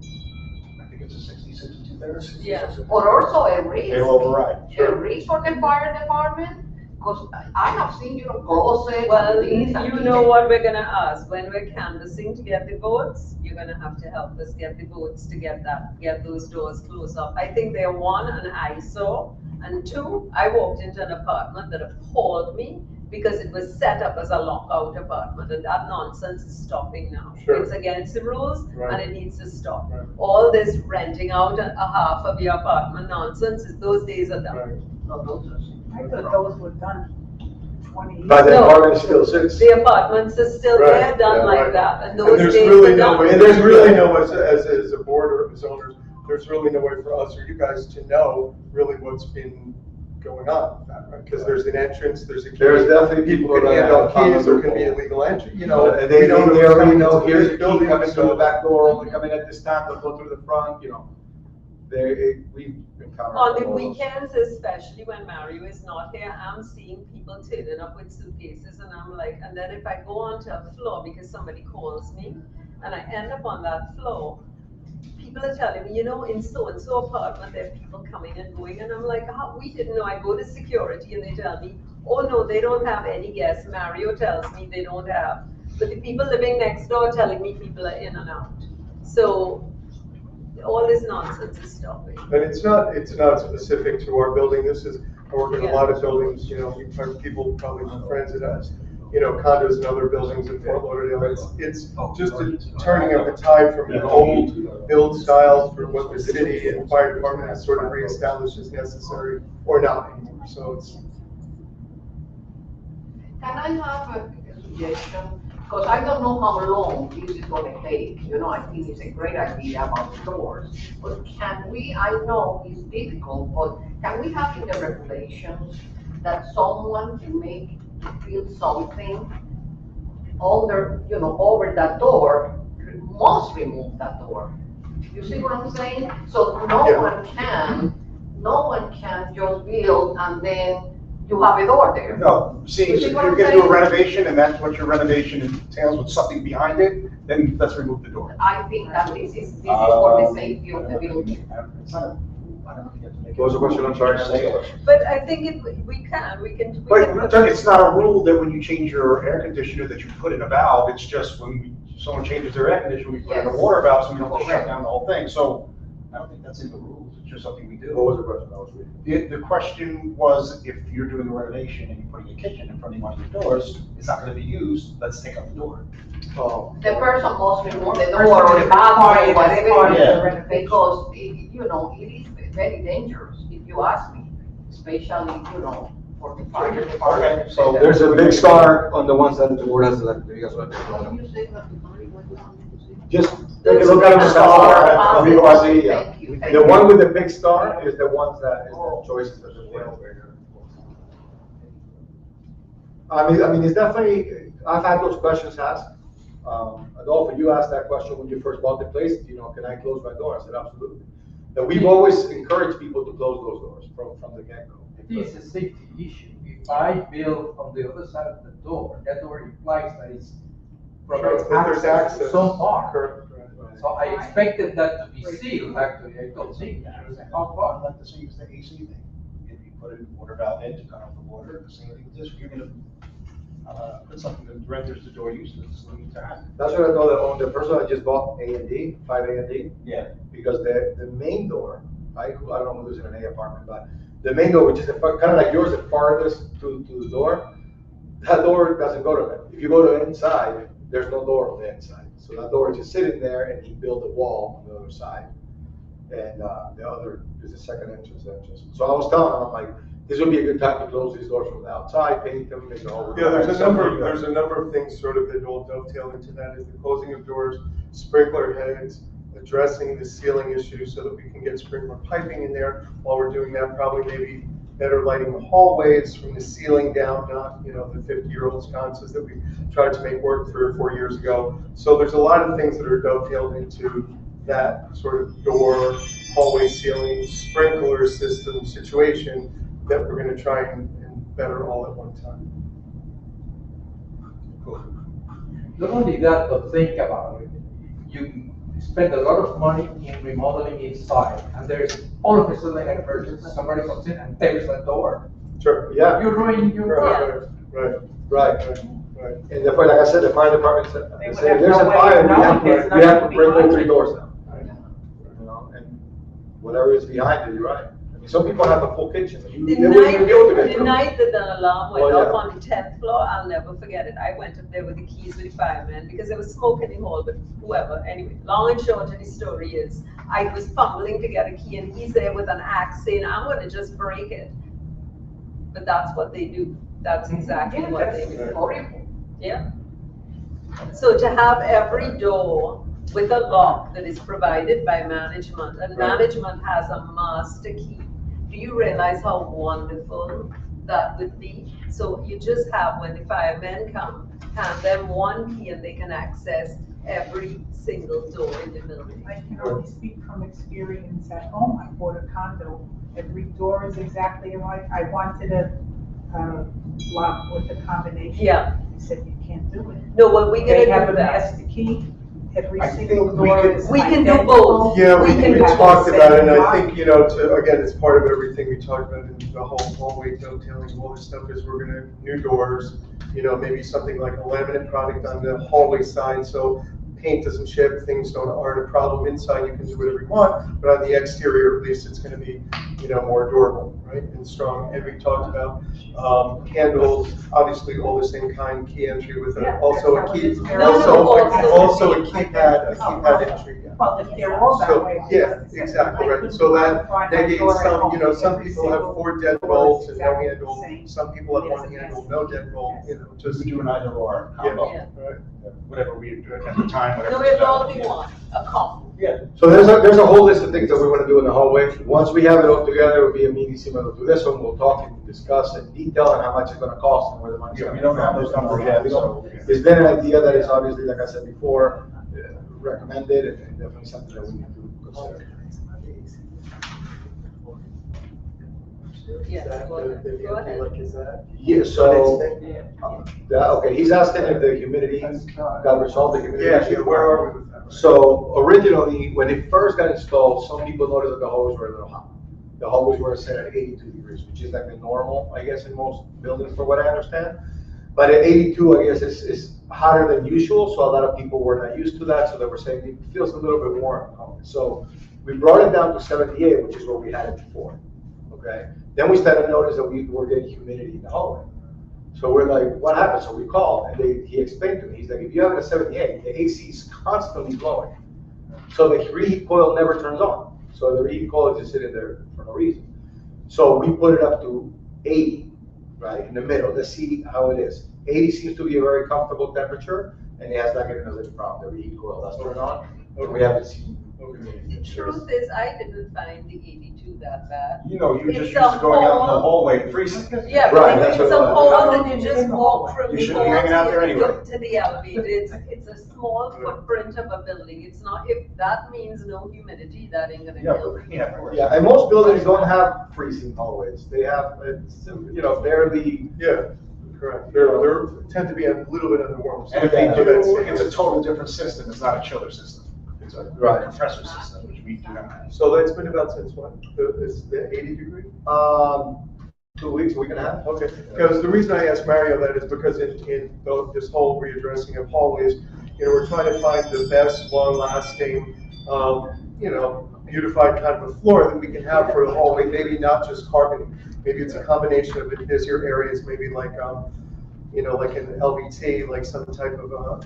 I think it's a 62 Yeah. But also a risk. It'll override. A risk for the fire department, because I have seen, closets. Well, and things and you things. know what we're gonna ask, when we're canvassing to get the votes, you're gonna have to help us get the votes to get those doors closed up. I think they're 1, an eyesore, and 2, I walked into an apartment that appalled me because it was set up as a lockout apartment, and that nonsense is stopping now. Sure. It's against the rules, and Right. it needs to stop. Right. All this renting out a half of your apartment nonsense, those days are done. Right. No, those are- I thought those were done 20 years. But the No. apartment still sits. The apartments are still Right, there, done yeah, like right. that, and And those there's days really are no done. way, there's really no, as a board or as owners, there's really no way for us or you guys to know really what's been going on with that, right? Because there's an entrance, there's a key. There's definitely people can that hand out have keys, there can be loophole. illegal entry, They we already don't know who's coming know, into here's the the key, building, come in through the so- back door, only come in at this time, don't go through the front, we've encountered. On the all those. weekends, especially when Mario is not here, I'm seeing people turning up with suitcases, and I'm like, and then if I go onto a floor because somebody calls me, and I end up on that floor, people are telling me, in so-and-so apartment, there are people coming and going, and I'm like, we didn't know. I go to security and they tell me, oh no, they don't have any guests. Mario tells me they don't have, but the people living next door are telling me people are in and out. So all this nonsense is stopping. And it's not specific to our building, this is, I work in a lot of buildings, people probably have friends that has, condos and other buildings in Fort Lauderdale, it's just turning of the tide from an old build style for what the city and fire department has sort of reestablished as necessary, or not anymore, so it's. Can I have a suggestion? Because I don't know how long this is gonna take, I think it's a great idea about the doors. But can we, I know it's difficult, but can we have in the regulations that someone can feel something under, over that door, must remove that door? You see what I'm saying? So no Yeah. one can just build and then you have a door there. No, see, You if see you're what I'm gonna do a saying? renovation and that's what your renovation entails with something behind it, then let's remove the door. I think that this is for the safety of the building. What was the question, I'm sorry? But I think we can. But it's not a rule that when you change your air conditioner that you put in a valve, it's just when someone changes their air conditioner, we put in a Yes. water valve, so we don't have to shut down the whole thing, so I don't think that's in the rules. It's just something we What do. was the question I was reading? The question was, if you're doing a renovation and you're putting a kitchen in front of one of your doors, it's not gonna be used, let's take out the door. Oh. The person must remove the Person door or the is bathroom, required as part whatever, of Yeah. the renovation. because, you know, it is very dangerous, if you ask me, especially, you know, for the fire department. Okay, so There's a big star on the ones that the board has selected. You guys want to take a look? What do you say about the money? What do you want me to say? Just take a look at the star. Amigo Garcia. Thank you. The one with the big star is the ones that is the choices that the board. I mean, it's definitely, I've had those questions asked. Adolfo, you asked that question when you first bought the place, you know, can I close my door? I said, absolutely. And we've always encouraged people to close those doors from the get-go. I think it's a safety issue. If I build on the other side of the door, that door implies that it's provides Sure, that there's access to access. some part. Correct. So I expected that to be sealed, actually, I don't think that. How far, like the same as the AC thing, if you put a water valve in to cut off the water, the same thing with this, you're gonna, put something that renders the door useless, so you need to have. That's what I told the person that just bought A and D, 5A and D. Yeah. Because the main door, I don't know who lives in an A apartment, but the main door, which is kind of like yours, the farthest to the door, that door doesn't go to it. If you go to the inside, there's no door on the inside. So that door is just sitting there, and he built a wall on the other side. And the other is the second entrance. So I was telling him, I'm like, this would be a good time to close these doors from the outside, paint them, make it all. Yeah, there's a number of things sort of that will dovetail into that, is the closing of doors, sprinkler heads, addressing the ceiling issue so that we can get sprinkler piping in there. While we're doing that, probably maybe better lighting the hallways from the ceiling down, not, you know, the 50-year-old sconces that we tried to make work 3 or 4 years ago. So there's a lot of things that are dovetailed into that sort of door, hallway ceiling, sprinkler system situation that we're gonna try and better all at one time. Not only that, but think about it. You spend a lot of money in remodeling inside, and there's all of a sudden an emergency, somebody comes in and tears the door. Sure, yeah. You ruin your door. Right. And like I said, the fire department said, They would if have there's no a way fire, of knowing there's we have to nothing break all behind 3 it. doors down. You know, and whatever is behind it, you're right. I mean, some people have a full kitchen. The They wouldn't even be able to get the through. night that the alarm went Oh, off yeah. on the 10th floor, I'll never forget it. I went up there with the keys with the fireman because there was smoke in the hall, but whoever. Anyway, long and short of the story is, I was fumbling to get a key and he's there with an axe saying, I'm gonna just break it. But that's what they do. That's exactly Yeah, what they that's do. horrible. Yeah. So to have every door with a lock that is provided by management, and management has a master key. Do you realize how wonderful that would be? So you just have, when the firemen come, hand them one key and they can access every single door in the building. I can only speak from experience at home. I bought a condo. Every door is exactly alike. I wanted a lock with a combination. Yeah. They said you can't do it. No, what we They gonna have do a that? master key. Every I single think we door could- is We can do identical. both. Yeah, We we can do talked both. about it, and I think, you know, again, it's part of everything we talked about in the whole hallway dovetailing, all this stuff is we're gonna, new doors, you know, maybe something like a laminate product on the hallway side, so paint doesn't chip, things aren't a problem inside, you can do whatever you want, but on the exterior, at least, it's gonna be, you know, more durable, right, and strong. And we talked about handles, obviously all the same kind, key entry with Yeah, also a that's how key, it is. also a keypad entry. Yeah. Well, if they're all that So, way. yeah, exactly, right, so that negates some, you know, some people have 4 deadbolts and no handle, some people have 1 handle, no deadbolt, you know, just. We do an either or combo, Yeah. Right. whatever we do at the time, whatever. No, it'll all be one, a combo. So there's a whole list of things that we want to do in the hallway. Once we have it all together, it'll be a meeting similar to this one. We'll talk and discuss in detail on how much it's gonna cost and where the money's Yeah, coming we from. don't have those numbers Yeah, yet, we don't. so. It's been an idea that is obviously, like I said before, recommended and definitely something that we need to consider. Yes, go ahead. Yeah, so, okay, he's asking if the humidity got resolved, the humidity. Yeah, issue. where are we with that? So originally, when it first got installed, some people noticed that the hallways were a little hot. The hallways were set at 82 degrees, which is like the normal, I guess, in most buildings, for what I understand. But at 82, I guess, is hotter than usual, so a lot of people were not used to that, so they were saying it feels a little bit warm. So We brought it down to 78, which is what we had it before, okay? Then we started to notice that we were getting humidity in the hallway. So we're like, what happened? So we called, and he explained to me, he's like, if you have a 78, the AC is constantly blowing. So the reheat coil never turns on. So the reheat coil is just sitting there for no reason. So we put it up to 80, right, in the middle. Let's see how it is. 80 seems to be a very comfortable temperature, and it has not given us any problem. The reheat coil does turn on, and we haven't seen. The truth is, I didn't find the 82 that bad. You know, you just It's used a to going out in the hole. hallway and freezing. Yeah, Right, but that's it's what a it hole was. that you just walk from You the shouldn't be hall hanging out there to anyway. the elevator. It's a small footprint of a building. It's not, if that means no humidity, that ain't gonna kill it. Yeah, and most buildings don't have freezing hallways. They have, it's, barely. Yeah, correct. They're tend to be a little bit underwarmed. And if they do, it's a total different system, it's not a chiller system. It's a Right. compressor system, which we do not have. So that's been about since when? Is the 80 degree? 2 weeks, a week and a half. Okay, because the reason I asked Mario that is because this whole readdressing of hallways, we're trying to find the best, long-lasting, beautified kind of a floor that we can have for the hallway, maybe not just carpeting. Maybe it's a combination of the busier areas, maybe like an LVT, like some type of, a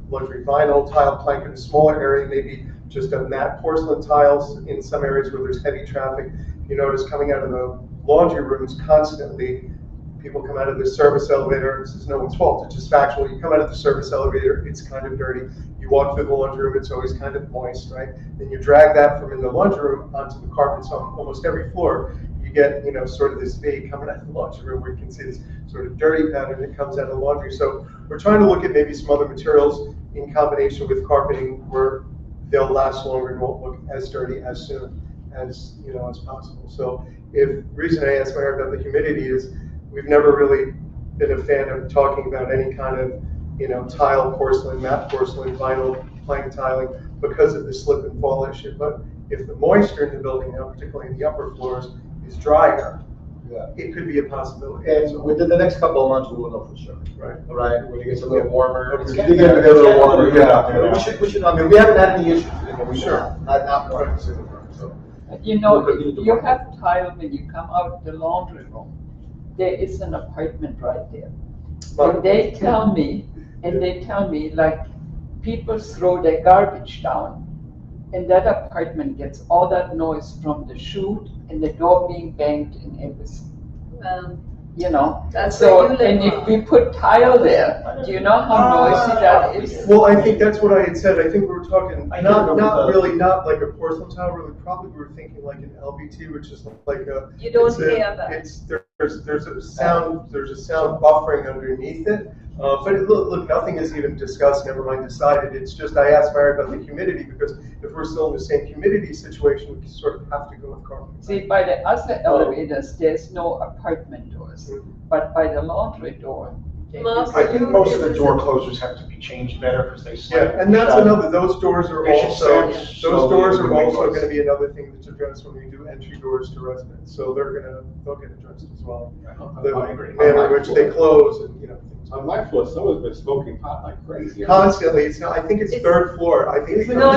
luxury vinyl tile plank in a smaller area, maybe just a matte porcelain tiles in some areas where there's heavy traffic. You notice coming out of the laundry rooms constantly, people come out of the service elevator, this is no one's fault, it's just factual. You come out of the service elevator, it's kind of dirty. You walk through the laundry room, it's always kind of moist, right? Then you drag that from in the laundry room onto the carpets on almost every floor. You get, sort of this V coming out of the laundry room where you can see this sort of dirty pattern that comes out of the laundry. So we're trying to look at maybe some other materials in combination with carpeting where they'll last longer and won't look as dirty as soon as, as possible. So reason I asked Mayor about the humidity is we've never really been a fan of talking about any kind of, tile, porcelain, matte porcelain, vinyl, plank tiling because of the slip and fall issue. But if the moisture in the building, particularly in the upper floors, is drier, it could be a possibility. And within the next couple of months, we will know for sure. Right. Right, when it gets a little warmer. Okay. It's getting to get a little warmer, yeah. We should, I mean, we haven't had any issues. Sure. Not one specific firm, so. You have tile when you come out the laundry room. There is an apartment right there. And they tell me, like, people throw their garbage down, and that apartment gets all that noise from the chute and the door being banged and everything. That's So, where you live, and if we put tile there, do you know how noisy that is? Well, I think that's what I had said. I think we were talking, not like a porcelain tile, really, probably we were thinking like an LVT, which is like a. You don't it's a- hear that. There's a sound buffering underneath it. But look, nothing is even discussed, never mind decided. It's just, I asked Mary about the humidity because if we're still in the same humidity situation, we sort of have to go with carpet. See, by the other elevators, there's no apartment doors, but by the laundry door, there Mark, is. I think most of the door closers have to be changed better because they slip. Yeah, and that's another, those doors are They should also, stand those slowly doors when are we also close. gonna be another thing that's addressed when we do entry doors to residents. So they'll get addressed as well. The I agree. manner in which they close and, things. On my floor, someone's been smoking pot like crazy. Constantly, it's not, I think it's third floor, I think. No,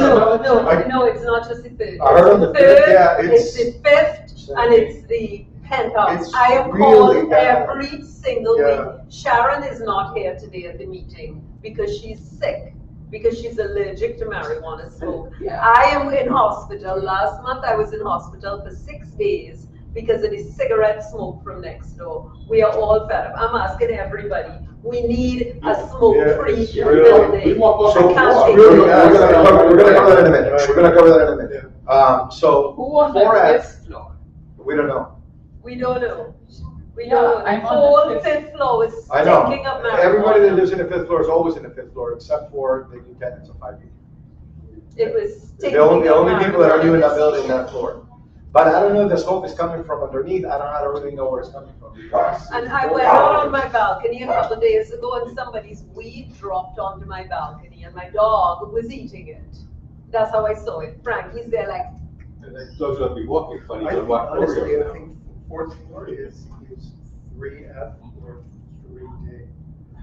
it's not just the third. I heard on the Third, yeah, it's the fifth, and it's the penthouse. It's I have really called bad. every single Yeah. week. Sharon is not here today at the meeting because she's sick, because she's allergic to marijuana smoke. Yeah. I am in hospital. Last month I was in hospital for 6 days because of the cigarette smoke from next door. We are all fed up. I'm asking everybody, we need a smoke-free it's building. We want I can't take We're it. gonna cover that in a minute. We're gonna cover that in a minute. So, Who on the 4F, fifth floor? we don't know. We don't know. We Yeah, don't know. The I'm on the whole fifth. fifth floor is I know. stinking up marijuana. Everybody that lives in the fifth floor is always in the fifth floor, except for the new tenants of 5B. It was stinking The only up people that are new in that marijuana. building, that floor. But I don't know if the smoke is coming from underneath. I don't really know where it's coming from. And I went out on my balcony a couple of days ago and somebody's weed dropped onto my balcony and my dog was eating it. That's how I saw it. Frank, he's there like, Those will be walking funny. I on think, what floor honestly, you're I on. think fourth floor is 3F or 3D.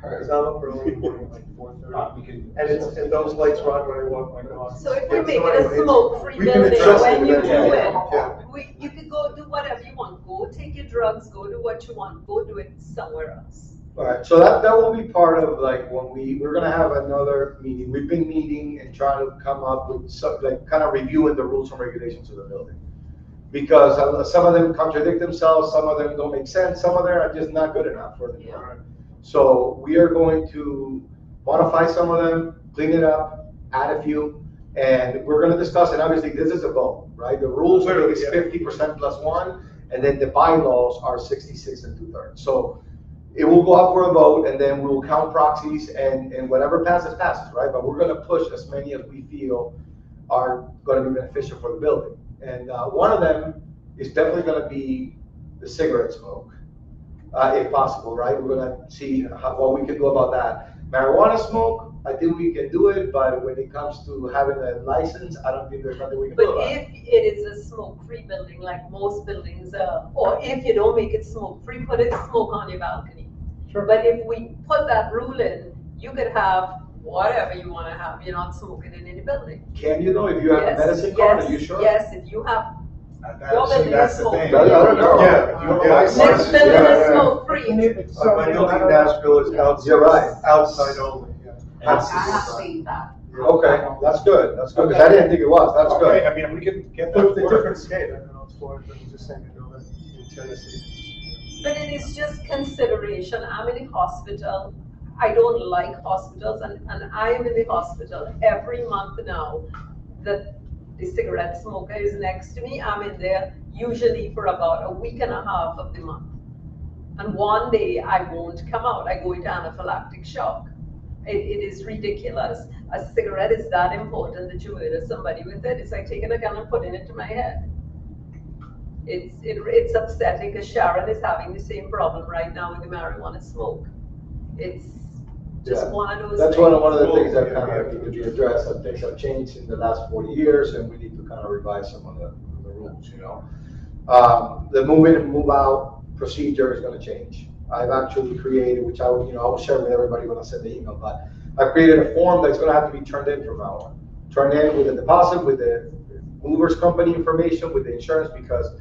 Because I'm up early in the morning, like 4:30. We can. And those lights are on when I walk my dog. So if we Yeah, make so it a anyway, smoke-free we can building, address when you do eventually. Yeah. it, you could go do whatever you want, go take your drugs, go do what you want, go do it somewhere else. All right, so that will be part of like when we're gonna have another meeting. We've been meeting and trying to come up with some, like, kind of reviewing the rules and regulations of the building. Because some of them contradict themselves, some of them don't make sense, some of them are just not good enough for the building. So we are going to modify some of them, clean it up, add a few, and we're gonna discuss, and obviously this is a vote, right? The rules are Clearly, is yeah. 50% plus one, and then the bylaws are 66 and 2/3. So it will go up for a vote, and then we'll count proxies, and whatever passes, passes, right? But we're gonna push as many as we feel are gonna be beneficial for the building. And one of them is definitely gonna be the cigarette smoke, if possible, right? We're gonna see what we can do about that. Marijuana smoke, I think we can do it, but when it comes to having a license, I don't think there's nothing we can But do about it. if it is a smoke-free building, like most buildings are, or if you don't make it smoke-free, put it smoke on your balcony. Sure. But if we put that rule in, you could have whatever you wanna have, you're not smoking in any building. Can you though, if you have a Yes, medicine card, are yes, you sure? Yes, if you have, See, that's the thing. I don't know. Yeah, if you have a license. next building yeah, is yeah. smoke-free. My building in Nashville is outside. You're right. Outside only, yeah. I have seen that. Okay, that's good, because I didn't think it was, that's Okay, good. I mean, we can get But that. it's a work. different state, I don't know, it's Florida, but it's the same in Tennessee. But it is just consideration. I'm in a hospital. I don't like hospitals, and I am in the hospital every month now. The cigarette smoker is next to me. I'm in there usually for about a week and a half of the month. And one day I won't come out. I go into anaphylactic shock. It is ridiculous. A cigarette is that important that you murder somebody with it. It's like taking a gun and putting it to my head. It's upsetting because Sharon is having the same problem right now with the marijuana smoke. It's just Yeah. one of those That's things. one of the things that kind of need to be addressed, that things have changed in the last 40 years, and we need to kind of revise some of the rules, you know? The move in and move out procedure is gonna change. I've actually created, which I will share with everybody when I send the email, but I've created a form that's gonna have to be turned in from now on. Turned in with the deposit, with the mover's company information, with the insurance, because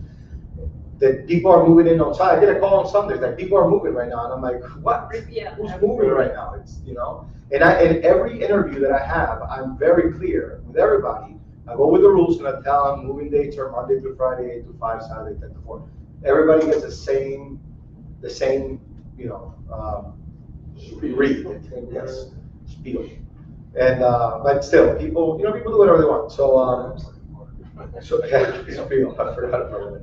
the people are moving in on Sunday. I get a call on Sundays, like, people are moving right now, and I'm like, what? Yeah. Who's moving right now? It's, and in every interview that I have, I'm very clear with everybody. I go with the rules, and I tell them moving dates are Monday through Friday, 8 to 5, Saturday, 10 to 4. Everybody gets the same, read, yes, spiel. And, but still, people do whatever they want, so, spiel, I forgot about it.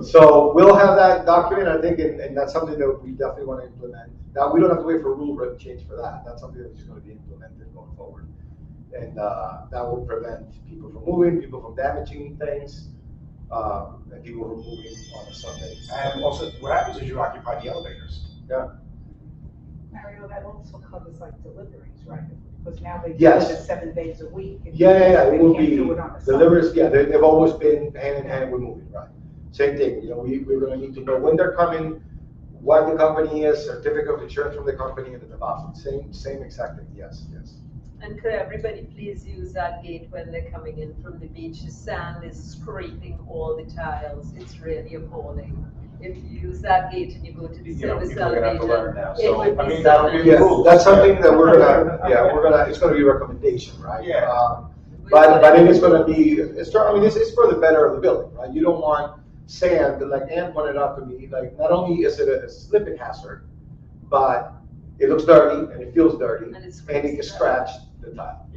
So we'll have that document, I think, and that's something that we definitely want to implement. Now, we don't have to wait for a rule change for that. That's something that's just going to be implemented going forward. And that will prevent people from moving, people from damaging things, and people from moving on a Sunday. And also, what happens is you occupy the elevators. Yeah. Mario, that also covers like deliveries, right? Because now they do Yes. it 7 days a week. and Yeah, they it will can't be, do it on a Sunday. deliveries, yeah, they've always been hand in hand with moving, right? Same thing, we're gonna need to know when they're coming, what the company is, certificate of insurance from the company, and the deposit, same exact thing, yes. And could everybody please use that gate when they're coming in from the beach? The sand is scraping all the tiles. It's really appalling. If you use that gate and you go to the service People are gonna have to learn now, elevator, it so, would I be mean, that'll be so the nice. rules. That's something that it's gonna be a recommendation, right? Yeah. But it is gonna be, it's for the better of the building, right? You don't want sand, like Ann pointed out to me, like, not only is it a slipping hazard, but it looks dirty, and it feels dirty, And and it it can scratch the tile,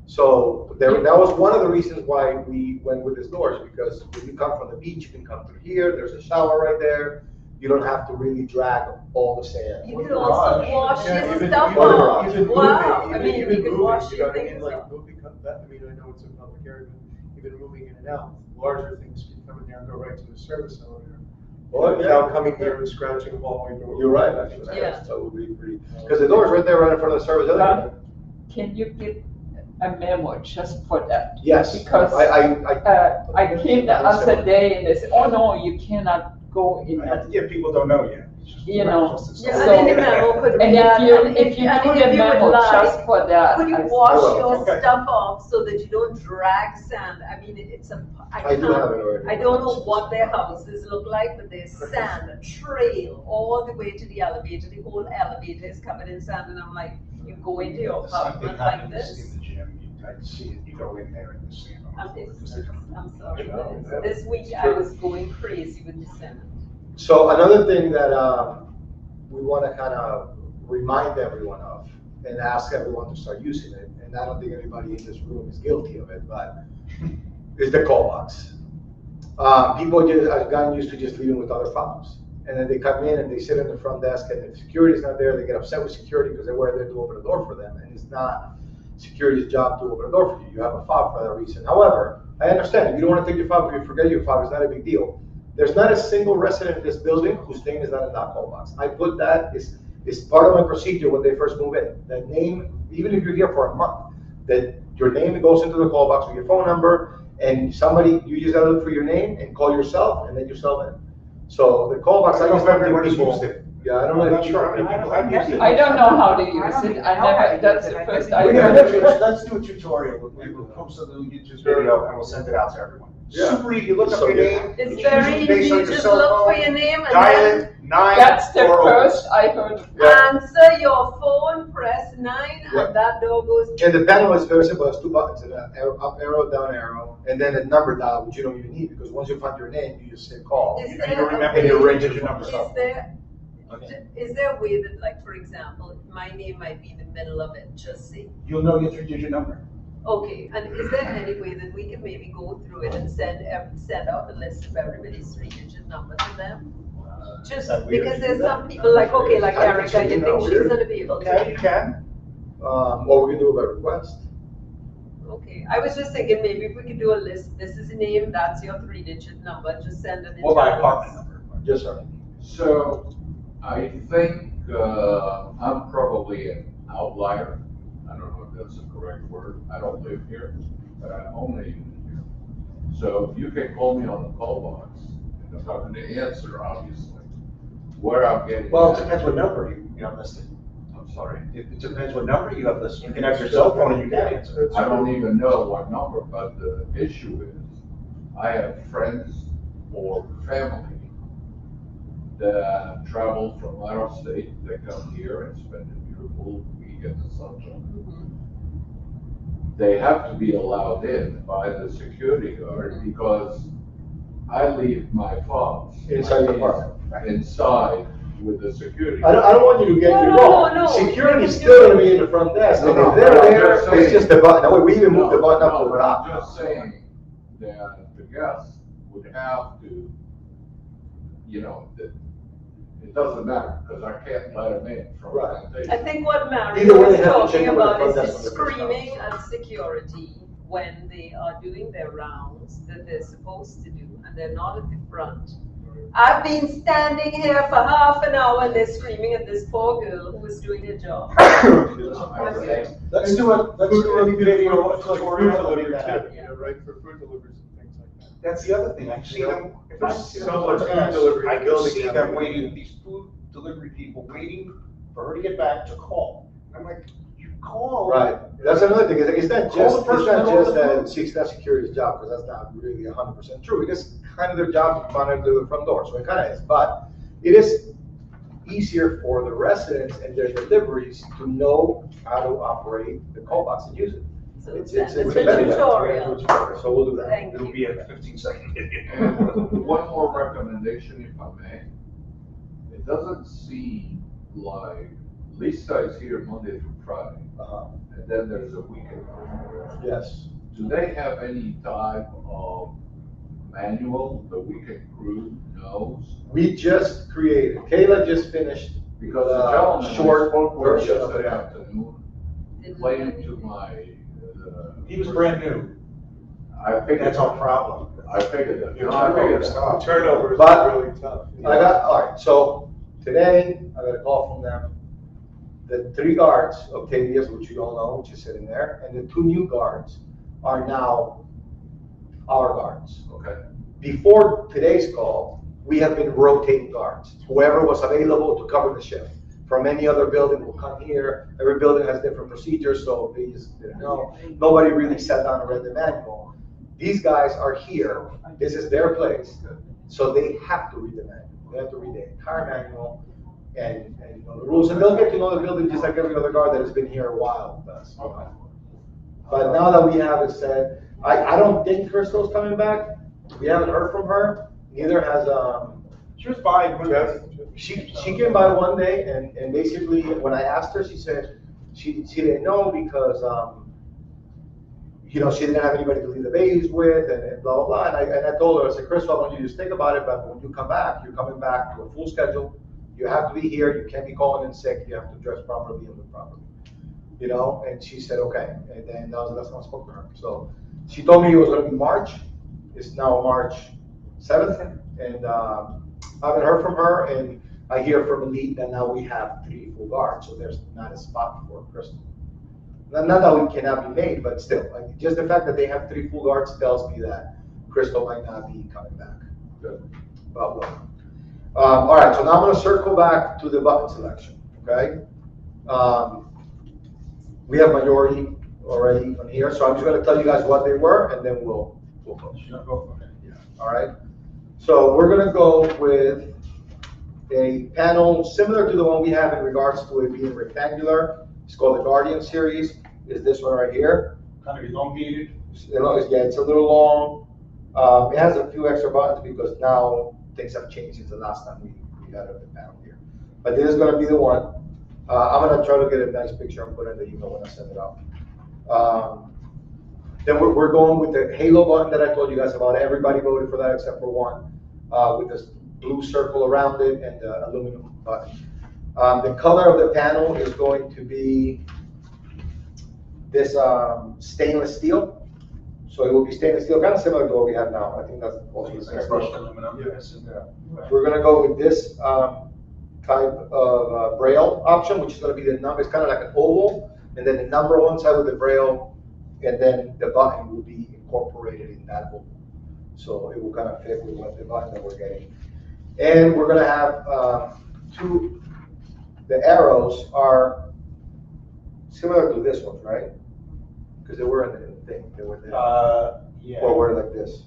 So that was one of the reasons why we went with these doors, because when you come from the beach, you can come through here, there's a shower right there, you don't have to really drag all the sand. You could also wash Yeah, your even- stuff even- off. even Wow, moving, I mean, you even could moving, wash you your know what I mean? things Like off. moving, I know it's a public area, but even moving in and out, larger things can come in there and go right to the service elevator. Well, Without coming here and scratching the hallway door. You're right, actually, Yeah. that's totally pretty, because the door's right there, right in front of the service elevator. Can you give a memo just for that? Yes. Because I came the other day and they said, oh no, you cannot go in. Yeah, people don't know yet. you know. Yeah, So- and in the memo, could And we add, if you and do if the you would memo like, just for that. could you I- wash will, your okay. stuff off so that you don't drag sand? I mean, it's a, I do have it already. I don't know what their houses look like, but there's sand, a trail all the way to the elevator. The whole elevator is covered in sand, and I'm like, you go into your The same thing apartment like happens this? in the gym, I see it, you go in there and you see it. I'm sorry, but this week I was going crazy with the sand. So another thing that we want to kind of remind everyone of and ask everyone to start using it, and I don't think anybody in this room is guilty of it, but is the call box. People just have gotten used to just leaving with other problems. And then they come in and they sit in the front desk, and if security's not there, they get upset with security because they're there to open the door for them, and it's not security's job to open the door for you. You have a fob for that reason. However, I understand, if you don't want to take your fob, if you forget your fob, it's not a big deal. There's not a single resident in this building whose name is not in that call box. I put that, is part of my procedure when they first move in. The name, even if you're here for a month, that your name goes into the call box with your phone number, and somebody, you just gotta look for your name and call yourself, and then yourself in. So the call box, I I don't just know if don't think everybody's people. used it. Yeah, I don't know. I'm if not sure how many people have used it. I don't know how to use I don't it. even I know how to never, that's use the it. I first just- I We're gonna heard. literally, let's do a tutorial, we'll post a little YouTube video and we'll send it out to everyone. Yeah. Super easy, you look up So your good. name. It's usually very based easy, on your just cell look for phone, your name and Dial then it, 9. That's the 4 first I heard. answer your phone, press 9, Yeah. and that door goes. And the panel is very simple, it's 2 buttons, an arrow, up arrow, down arrow, and then a number dial, which you don't even need, because once you find your name, you just hit call. Is And there you a remember way- your range of your numbers Is up. there, Okay. is there a way that, like, for example, my name might be in the middle of it, just say, You'll know your 3-digit number. okay, and is there any way that we can maybe go through it and send out a list of everybody's 3-digit number to them? Just that weird? because there's some people like, okay, like I think Erica, so, you you know, think she's weird. gonna be able to? Okay, you can. Or we can do it by request. Okay, I was just thinking maybe if we could do a list, this is a name, that's your 3-digit number, just send it. Or by apartment number. Yes, sir. So I think I'm probably an outlier. I don't know if that's the correct word. I don't live here, but I own a unit here. So you can call me on the call box, and if I'm going to answer, obviously, where I'm getting. Well, it at- depends what number you have listed. I'm sorry. It depends what number you have listed. You can have your cell phone and you can answer. I don't even know what number, but the issue is, I have friends or family that travel from out of state, they come here and spend a beautiful week in the sunshine. They have to be allowed in by the security guard because I leave my fobs. Inside the apartment. Inside with the security. I don't want you to get me No, wrong. no, no. Security's still gonna be in the front desk, and No, if they're no, I'm there, just saying. it's just the button, that way we even move the button up No, to the but top. I'm just saying that the guests would have to, you know, that it doesn't matter, because I can't let them in from Right. plantation. I think what Either Mario way, is they have to check talking in with the about front is desk when they first screaming come. at security when they are doing their rounds that they're supposed to do, and they're not at the front. I've been standing here for half an hour and they're screaming at this poor girl who was doing her job. Let's do a video tutorial. Food delivery of that. too, you know, right, for food deliveries and things like that. That's the other thing, I see them, if I see them Someone's on food the delivery I can building see down them there. waiting, these food delivery people waiting for her to get back to call. I'm like, you call. Right, that's another thing, it's not Call the just, person it's not that owns just the that food. it's that security's job, because that's not really 100% true. It is kind of their job to monitor the front door, so it kind of is, but it is easier for the residents and their deliveries to know how to operate the call box and use it. So It's it's a a benefit. tutorial. So we'll do that. Thank It'll you. be a 15-second video. And one more recommendation, if I may. It doesn't seem like Lisa is here Monday through Friday, Uh-huh. and then there's a weekend. Yes. Do they have any type of manual the weekend crew knows? We just created, Kayla just finished, Because the gentleman short I spoke with version of yesterday it. afternoon, explained to my. He was brand new, I figured. that's our problem. I figured that. Your No, I figured turnover is that. tough. Turnover is But- really tough. I got, all right, so today, I got a call from them. The 3 guards, Octavia's, which you all know, which is sitting there, and the 2 new guards are now our guards. Okay. Before today's call, we have been rotating guards. Whoever was available to cover the shift. From any other building will come here. Every building has different procedures, so they just didn't know. Nobody really sat down and read the manual. These guys are here. This is their place. So they have to read the manual. They have to read the entire manual and know the rules. And they'll get to know the building just like every other guard that has been here a while does. But now that we have it said, I don't think Crystal's coming back. We haven't heard from her. Neither has, She was by, she came by one day and basically when I asked her, she said she didn't know because, you know, she didn't have anybody to leave the babies with and blah, blah, blah. And I told her, I said, Crystal, I want you to just think about it, but when you come back, you're coming back to a full schedule. You have to be here. You can't be calling in sick. You have to dress properly and look properly. You know, and she said, okay. And then that was the last time I spoke to her. So she told me it was going to be March. It's now March 7th. And I haven't heard from her. And I hear from Elite that now we have 3 full guards. So there's not a spot for Crystal. Not that we cannot be made, but still, like, just the fact that they have 3 full guards tells me that Crystal might not be coming back. Good. But well. All right, so now I'm going to circle back to the button selection, okay? We have majority already on here, so I'm just going to tell you guys what they were, and then we'll push. Okay. Yeah. All right. So we're going to go with a panel similar to the one we have in regards to it being rectangular. It's called the Guardian series. Is this one right here? Kind of elongated. Yeah, it's a little long. It has a few extra buttons because now things have changed since the last time we had the panel here. But this is going to be the one. I'm going to try to get a nice picture and put it in the email when I send it out. Then we're going with the halo button that I told you guys about. Everybody voted for that except for one, with this blue circle around it and the aluminum button. The color of the panel is going to be this stainless steel. So it will be stainless steel, kind of similar to what we have now. I think that's also the same. Brushed aluminum. Yes. Yeah. We're going to go with this type of braille option, which is going to be the number. It's kind of like an oval, and then the number on one side with the braille, and then the button will be incorporated in that oval. So it will kind of fit with what the button that we're getting. And we're going to have the arrows are similar to this one, right? Because they were in the thing. They were there. Yeah. Or were like this.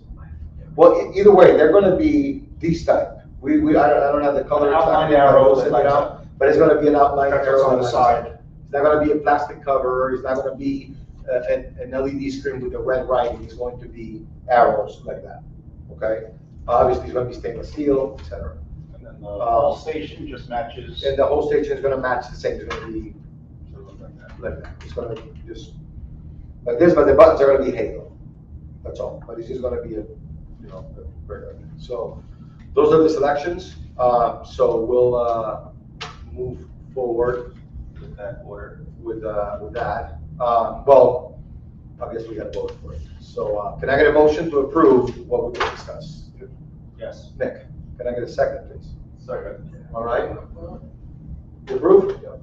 Well, either way, they're going to be these type. I don't have the color. Outline arrows, but it's going to be an outline arrow on the side. It's not going to be a plastic cover. It's not going to be an LED screen with the red writing. It's going to be arrows like that. Okay. Obviously, it's going to be stainless steel, etc. And then the whole station just matches. And the whole station is going to match the same. It's going to be like that. It's going to be just like this, but the buttons are going to be halo. That's all. But it's just going to be a regular. So those are the selections. So we'll move forward With that order. with that. Well, I guess we got to vote for it. So can I get a motion to approve what we just discussed? Yes. Nick, can I get a second, please? Second. All right. You approve? Yeah.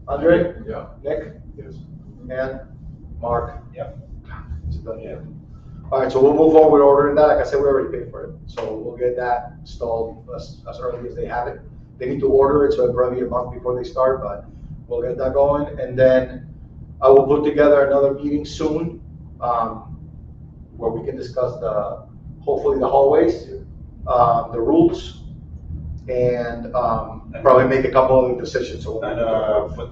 Andre? Yeah. Nick? Yes. And Mark? Yep. It's done. Yeah. All right, so we'll move on with ordering that. Like I said, we already paid for it. So we'll get that installed as early as they have it. They need to order it, so it'll probably be a month before they start, but we'll get that going. And then I will put together another meeting soon, where we can discuss hopefully the hallways, the rules, and probably make a couple of decisions. So And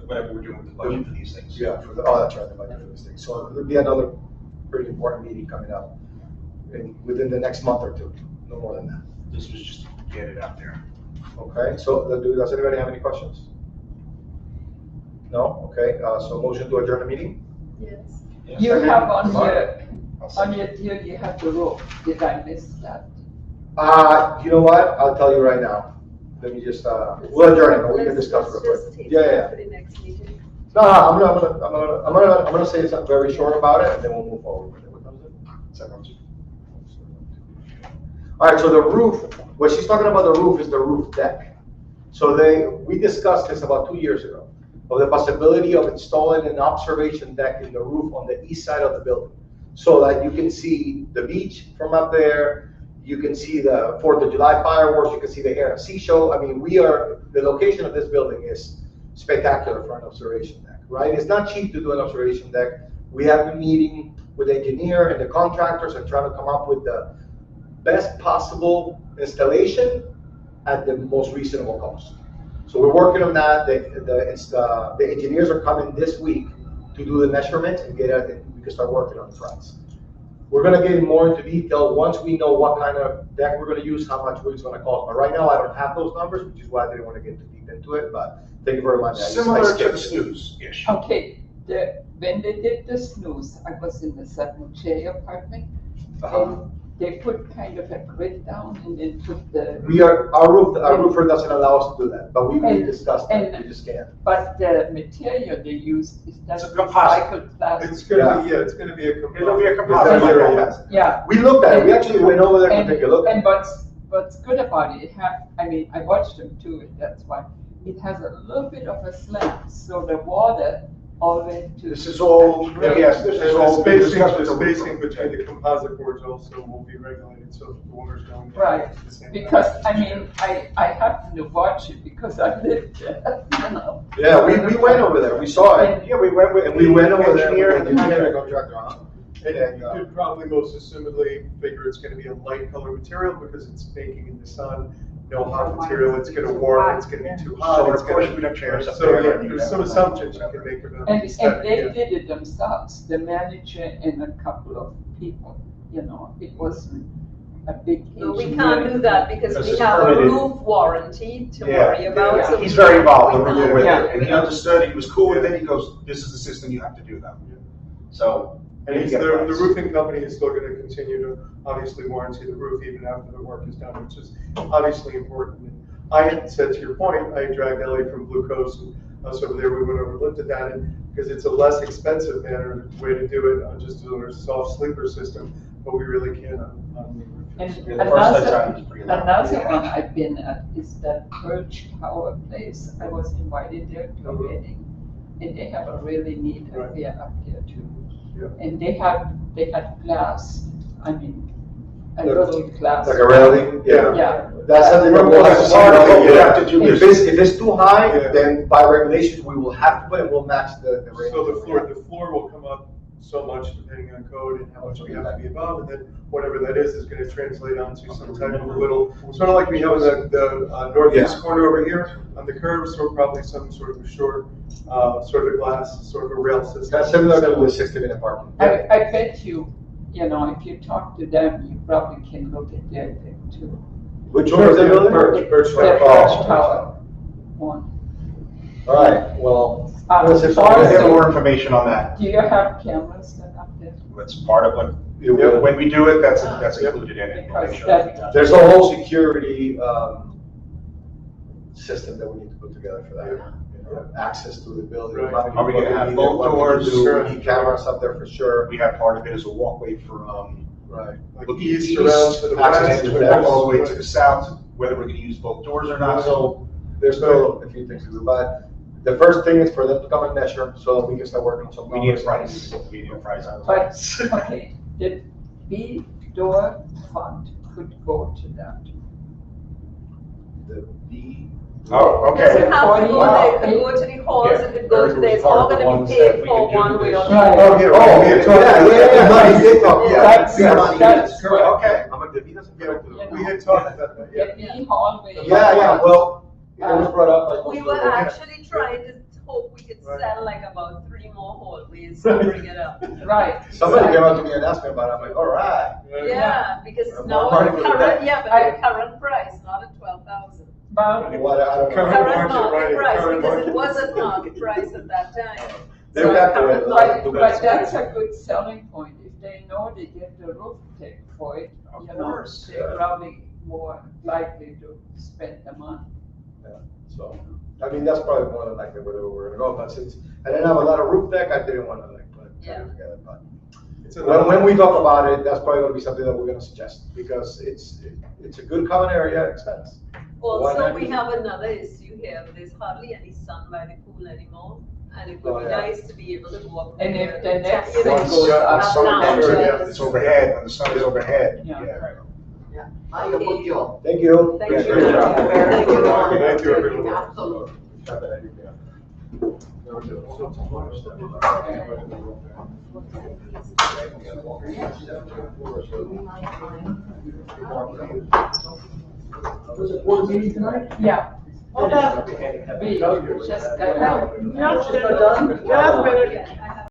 whatever we're doing with the budget for these things. yeah, that's right, the budget for this thing. So there'll be another pretty important meeting coming up within the next month or two, no more than that. This was just to get it out there. Okay, so does anybody have any questions? No? Okay, so motion to adjourn the meeting? Yes. You have on Mark? your deal, you have the roof. Did I miss that? You know what? I'll tell you right now. Let me just, we'll adjourn it, but we can discuss real Let's quick. just Yeah, take yeah, it yeah. for the next meeting. No, I'm gonna say something very short about it, and then we'll move forward with it. What time is it? All right, so the roof, what she's talking about the roof is the roof deck. So we discussed this about 2 years ago, of the possibility of installing an observation deck in the roof on the east side of the building, so that you can see the beach from up there, You can see the 4th of July fireworks, you can see the AFC show. I mean, the location of this building is spectacular for an observation deck, right? It's not cheap to do an observation deck. We have been meeting with the engineer and the contractors and trying to come up with the best possible installation at the most reasonable cost. So we're working on that. The engineers are coming this week to do the measurements and we can start working on the price. We're gonna get more into detail once we know what kind of deck we're gonna use, how much it's gonna cost. But right now, I don't have those numbers, which is why I didn't want to get too deep into it, but thank you very much. Similar to the snooze-ish. Okay, when they did the snooze, I was in the 7J apartment, and they put kind of a grid down and then put the. Our roofer doesn't allow us to do that, but we discussed that, we just can't. But the material they used is that It's a composite. recycled plastic. It's gonna be, yeah, it's gonna be a composite. It'll be a It's composite. definitely a- Yeah. We looked at it, we actually went over there to take a look. And what's good about it, I mean, I watched them do it, that's why. It has a little bit of a slant, so the water always to. This is all, yes, this is all. And been the discussed with spacing, the the spacing roofer. between the composite boards also will be regulated, so the water's going. down Right, at the same time. because, I mean, I happened to watch it because I lived there, you know. Yeah, we went over there, we saw it. Yeah, we went with. And we went over there engineer with the and engineer and contractor, huh? And you could probably most assumedly figure it's gonna be a light color material because it's baking in the sun. No hot material, it's gonna warm, it's gonna be too hot. So it's of course gonna- we don't chairs up So, there. yeah, there's some assumptions you can make about the And aesthetic, they yeah. did it themselves, the manager and a couple of people, you know, it wasn't a big. No, we can't do that because Because we it's have a permitted. roof warranty to Yeah, worry about. yeah. so He's we very can't- involved we can't with do it, and he that. understood, he was cool with it, he goes, this is the system you have to do now. So. And you it's get a the price. roofing company is still gonna continue to obviously warranty the roof even after the work is done, which is obviously important. And I had said, to your point, I dragged Ellie from Blue Coast, and us over there, we went over and looked at that, and because it's a less expensive way to do it, just doing a soft sleeper system, but we really can't on the roof. And Yeah, the first time another, was pretty loud. another one I've been at is that Birch Tower place. I was invited there to a wedding, and they have a really neat Right. area up there too. Yeah. And they had glass, I mean, a little glass. Like a railing, yeah. Yeah. That's something that we'll have to see. Part of what we have to do If it's too high, Yeah. then by regulations, we will have to put it, we'll match the railing. So the floor will come up so much depending on code and how much we have to be above, and then whatever that is gonna translate onto some type of a little, sort of like we have in the northeast corner over here on the curve, so probably some sort of a short, sort of glass, sort of a rail system. That's similar to the 60-minute parking. I bet you, you know, if you talk to them, you probably can look at their thing too. Which one is the building? Birch The Birch Tower one. All right, well. Um, let's just- I'll get more information on that. Do you have cameras then up there? That's part of what, It will. when we do it, that's included in it. We'll make Because sure that- we got it. There's a whole security system that we need to put together for that. You know, access to the building. Right. How many Are we people gonna have can be there, both what we doors? do. Sure. We need cameras up there for sure. We have part of it as a walkway for, Right. Like looking east around to the access west. to to the walk all the way to the south, whether we're gonna use both doors or not, so. So there's still a few things to do, but the first thing is for them to come and measure so that we can start working on some. We need a price, we need a price. But, okay, the B-door fund could go to that. The B. Oh, It doesn't okay. have to go Wow. there, it could go to the halls, Yeah, it could go to Eric there, was it's all part of the gonna ones be that paid we for could do one way or this. the Right. other. Yeah, money, they talk, yeah. That's- Big money, that's yes. correct. Okay. I'm like, he doesn't feel Yeah. We had talked about that, yeah. The B hallway. Yeah, well, it was brought up. like, We were actually trying to hope we could sell like about 3 more hallways to bring it up. Right. Somebody came up to me and asked me about it, I'm like, all right. Yeah, because it's More now money at for the current, that. yeah, but at the current price, not at 12,000. But, What, I don't know. Current Current market, right, market price, current because market. it wasn't market price at that time. They So would have to current wait, market but price. that's a good selling point. If they know they get the roof tech for it, Of you know, course. they're probably more likely to spend the money. So, I mean, that's probably more than likely where we're gonna go, but since I didn't have a lot of roof deck, I didn't wanna like put it together, but. It's a When we talk about it, that's probably gonna be something that we're gonna suggest, because it's a good common area expense. Also, we have another issue here, there's hardly any sun by the pool anymore, and it would be nice to be able to walk. And if there, the next you know, one goes up, have So, lounge sure, chairs. it's overhead, when the sun is overhead, Yeah. yeah. Yeah, Mario, good job. Thank you. Thank Yeah, you. great job. Thank you. Thank you, everyone. Absolutely. Was it board meeting tonight? Yeah. Oh, We just got out. Just got done? Just a minute.